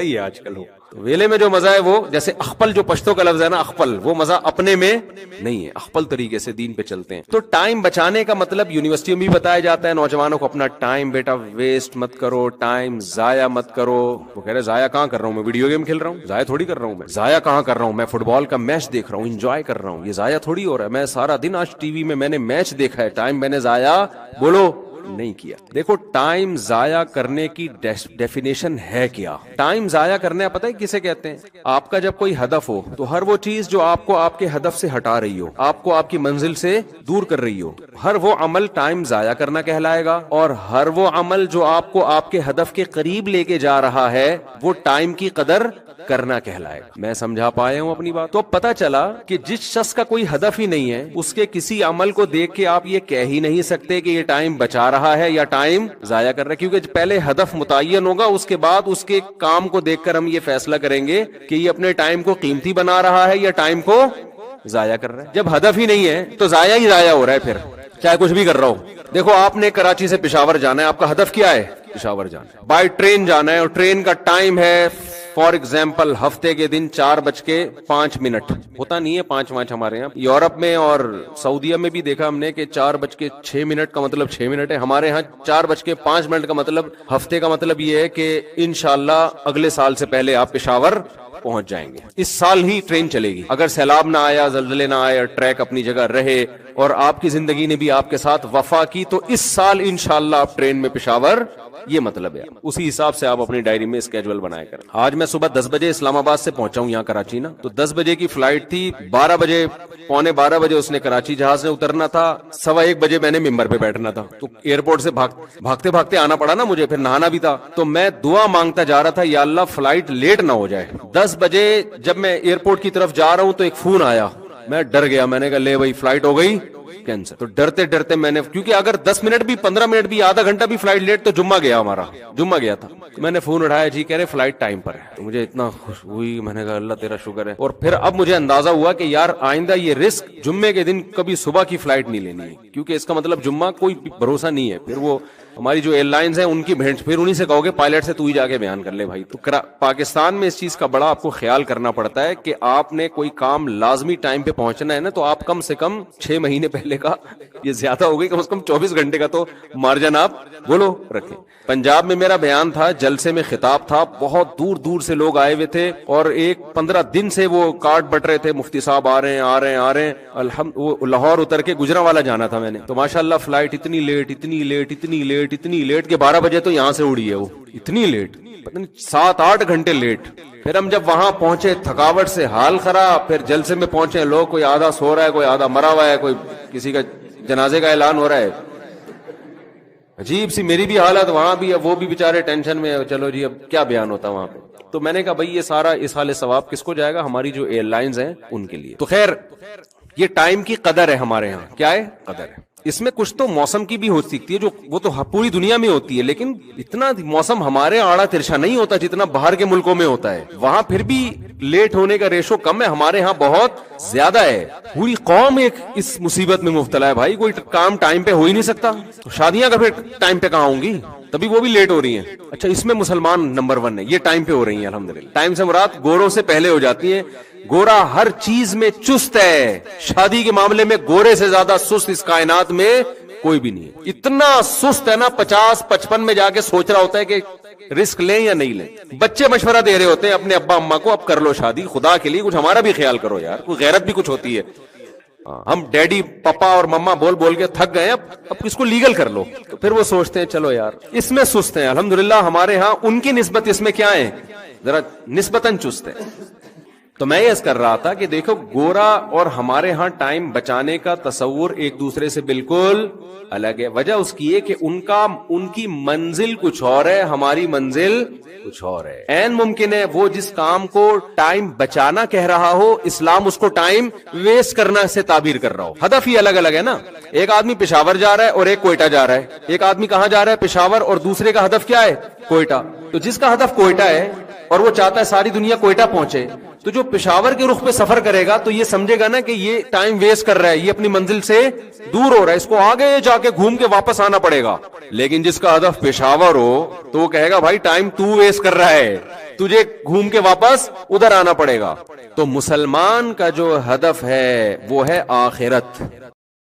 ہی ہے آج کل. ویلے میں جو مزہ ہے وہ, جیسے اخپل جو پشتو کا لفظ ہے نا, اخپل, وہ مزہ اپنے میں نہیں ہے. اخپل طریقے سے دین پہ چلتے ہیں. تو ٹائم بچانے کا مطلب یونیورسٹیوں میں بھی بتایا جاتا ہے نوجوانوں کو, اپنا ٹائم بیٹا ویسٹ مت کرو, ٹائم ضائع مت کرو. وہ کہہ رہے ضائع کہاں کر رہا ہوں, میں ویڈیو گیم کھیل رہا ہوں, ضائع تھوڑی کر رہا ہوں. میں ضائع کہاں کر رہا ہوں, میں فٹ بال کا میچ دیکھ رہا ہوں, انجوائے کر رہا ہوں. یہ ضائع تھوڑی ہو رہا ہے, میں سارا دن آج ٹی وی میں نے میچ دیکھا ہے, ٹائم میں نے ضائع بولو نہیں کیا. دیکھو ٹائم ضائع کرنے کی ڈیفینیشن ہے کیا. ٹائم ضائع کرنے پتہ ہے کسے کہتے ہیں؟ آپ کا جب کوئی ہدف ہو تو ہر وہ چیز جو آپ کو آپ کے ہدف سے ہٹا رہی ہو, آپ کو آپ کی منزل سے دور کر رہی ہو, ہر وہ عمل ٹائم ضائع کرنا کہلائے گا. اور ہر وہ عمل جو آپ کو آپ کے ہدف کے قریب لے کے جا رہا ہے وہ ٹائم کی قدر کرنا کہلائے گا. میں سمجھا پایا ہوں اپنی بات؟ تو پتا چلا کہ جس شخص کا کوئی ہدف ہی نہیں ہے, اس کے کسی عمل کو دیکھ کے آپ یہ کہہ ہی نہیں سکتے کہ یہ ٹائم بچا رہا ہے یا ٹائم ضائع کر رہا ہے, کیونکہ پہلے ہدف متعین ہوگا, اس کے بعد اس کے کام کو دیکھ کر ہم یہ فیصلہ کریں گے کہ یہ اپنے ٹائم کو قیمتی بنا رہا ہے یا ٹائم کو ضائع کر رہا ہے. جب ہدف ہی نہیں ہے تو ضائع ہی ضائع ہو رہا ہے, پھر چاہے کچھ بھی کر رہا ہو. دیکھو آپ نے کراچی سے پشاور جانا ہے, آپ کا ہدف کیا ہے؟ پشاور جانا ہے. بائی ٹرین جانا ہے اور ٹرین کا ٹائم ہے فار ایگزامپل ہفتے کے دن 4:05 ہوتا نہیں ہے 5 ہمارے یہاں. یورپ میں اور سعودیہ میں بھی دیکھا ہم نے کہ 4:06 کا مطلب 6 منٹ ہے. ہمارے ہاں 4:05 کا مطلب, ہفتے کا مطلب یہ ہے کہ انشاءاللہ اگلے سال سے پہلے آپ پشاور پہنچ جائیں گے. اس سال ہی ٹرین چلے گی, اگر سیلاب نہ آیا, زلزلے نہ آئے, ٹریک اپنی جگہ رہے اور آپ کی زندگی نے بھی آپ کے ساتھ وفا کی, تو اس سال انشاءاللہ آپ ٹرین میں پشاور یہ مطلب ہے. اسی حساب سے آپ اپنی ڈائری میں اسکیجول بنایا کریں. آج میں صبح 10 بجے اسلام آباد سے پہنچا ہوں یہاں کراچی نا, تو 10 بجے کی فلائٹ تھی, 12 بجے پونے 12 بجے اس نے کراچی جہاز نے اترنا تھا, 1:15 بجے میں نے ممبر پہ بیٹھنا تھا, تو ایئرپورٹ سے بھاگتے بھاگتے آنا پڑا نا مجھے, پھر نہانا بھی تھا. تو میں دعا مانگتا جا رہا تھا یا اللہ فلائٹ لیٹ نہ ہو جائے. 10 بجے جب میں ایئرپورٹ کی طرف جا رہا ہوں تو ایک فون آیا, میں ڈر گیا, میں نے کہا لے بھائی فلائٹ ہو گئی کینسل. تو ڈرتے ڈرتے میں نے, کیونکہ اگر 10 منٹ بھی 15 منٹ بھی آدھا گھنٹہ بھی فلائٹ لیٹ تو جمعہ گیا, ہمارا جمعہ گیا تھا. میں نے فون اٹھایا, جی کہہ رہے فلائٹ ٹائم پر ہے. تو مجھے اتنا خوش ہوئی, میں نے کہا اللہ تیرا شکر ہے. اور پھر اب مجھے اندازہ ہوا کہ یار آئندہ یہ رسک جمعے کے دن کبھی صبح کی فلائٹ نہیں لینی ہے, کیونکہ اس کا مطلب جمعہ کوئی بھروسہ نہیں ہے. پھر وہ ہماری جو ایئر لائنز ہیں ان کی بھینٹ, پھر انہی سے کہو گے پائلٹ سے تو ہی جا کے بیان کر لے بھائی. تو پاکستان میں اس چیز کا بڑا آپ کو خیال کرنا پڑتا ہے کہ آپ نے کوئی کام لازمی ٹائم پہ پہنچنا ہے نا, تو آپ کم سے کم 6 مہینے پہلے کا, یہ زیادہ ہو گئی, کم سے کم 24 گھنٹے کا تو مارجن آپ بولو رکھیں. پنجاب میں میرا بیان تھا, جلسے میں خطاب تھا, بہت دور دور سے لوگ آئے ہوئے تھے, اور ایک 15 دن سے وہ کارڈ بٹ رہے تھے, مفتی صاحب آ رہے ہیں آ رہے ہیں آ رہے ہیں. وہ لاہور اتر کے گجرانوالا جانا تھا میں نے, تو ماشاءاللہ فلائٹ اتنی لیٹ اتنی لیٹ اتنی لیٹ اتنی لیٹ کہ 12 بجے تو یہاں سے اڑی ہے وہ, اتنی لیٹ, پتہ نہیں 7-8 گھنٹے لیٹ. پھر ہم جب وہاں پہنچے تھکاوٹ سے حال خراب, پھر جلسے میں پہنچے, لوگ کوئی آدھا سو رہا ہے, کوئی آدھا مرا ہوا ہے, کوئی کسی کا جنازے کا اعلان ہو رہا ہے. عجیب سی میری بھی حالت وہاں بھی, وہ بھی بیچارے ٹینشن میں, چلو جی اب کیا بیان ہوتا وہاں پہ. تو میں نے کہا بھائی یہ سارا اصحال ثواب کس کو جائے گا, ہماری جو ایئر لائنز ہیں ان کے لیے. تو خیر یہ ٹائم کی قدر ہے ہمارے ہاں, کیا ہے قدر ہے. اس میں کچھ تو موسم کی بھی ہو سکتی ہے, جو وہ تو پوری دنیا میں ہوتی ہے, لیکن اتنا موسم ہمارے آڑا ترچھا نہیں ہوتا جتنا باہر کے ملکوں میں ہوتا ہے. وہاں پھر بھی لیٹ ہونے کا ریشو کم ہے, ہمارے ہاں بہت زیادہ ہے. پوری قوم ایک اس مصیبت میں مبتلا ہے بھائی, کوئی کام ٹائم پہ ہو ہی نہیں سکتا. تو شادیاں کبھی ٹائم پہ کہاں ہوں گی, تبھی وہ بھی لیٹ ہو رہی ہیں. اچھا اس میں مسلمان نمبر 1 ہے, یہ ٹائم پہ ہو رہی ہیں الحمدللہ. ٹائم سے مراد گوروں سے پہلے ہو جاتی ہیں. گورا ہر چیز میں چست ہے, شادی کے معاملے میں گورے سے زیادہ سست اس کائنات میں کوئی بھی نہیں ہے. اتنا سست ہے نا, 50-55 میں جا کے سوچ رہا ہوتا ہے کہ رسک لیں یا نہیں لیں. بچے مشورہ دے رہے ہوتے ہیں اپنے ابا اما کو, اب کر لو شادی, خدا کے لیے کچھ ہمارا بھی خیال کرو یار, کوئی غیرت بھی کچھ ہوتی ہے. ہم ڈیڈی پپا اور مما بول بول کے تھک گئے, اب کس کو لیگل کر لو. تو پھر وہ سوچتے ہیں چلو یار اس میں سست ہیں. الحمدللہ ہمارے ہاں ان کی نسبت اس میں کیا ہے, ذرا نسبتاً چست ہے. تو میں یہ کر رہا تھا کہ دیکھو گورا اور ہمارے ہاں ٹائم بچانے کا تصور ایک دوسرے سے بالکل الگ ہے. وجہ اس کی ہے کہ ان کی منزل کچھ اور ہے, ہماری منزل کچھ اور ہے. عین ممکن ہے وہ جس کام کو ٹائم بچانا کہہ رہا ہو, اسلام اس کو ٹائم ویسٹ کرنا سے تعبیر کر رہا ہو. ہدف ہی الگ الگ ہے نا. ایک آدمی پشاور جا رہا ہے اور ایک کوئٹہ جا رہا ہے. ایک آدمی کہاں جا رہا ہے, پشاور, اور دوسرے کا ہدف کیا ہے, کوئٹہ. تو جس کا ہدف کوئٹہ ہے اور وہ چاہتا ہے ساری دنیا کوئٹہ پہنچے, تو جو پشاور کے رخ پہ سفر کرے گا تو یہ سمجھے گا نا کہ یہ ٹائم ویسٹ کر رہا ہے, یہ اپنی منزل سے دور ہو رہا ہے, اس کو آگے جا کے گھوم کے واپس آنا پڑے گا. لیکن جس کا ہدف پشاور ہو تو وہ کہے گا بھائی ٹائم تو ویسٹ کر رہا ہے, تجھے گھوم کے واپس ادھر آنا پڑے گا. تو مسلمان کا جو ہدف ہے وہ ہے آخرت.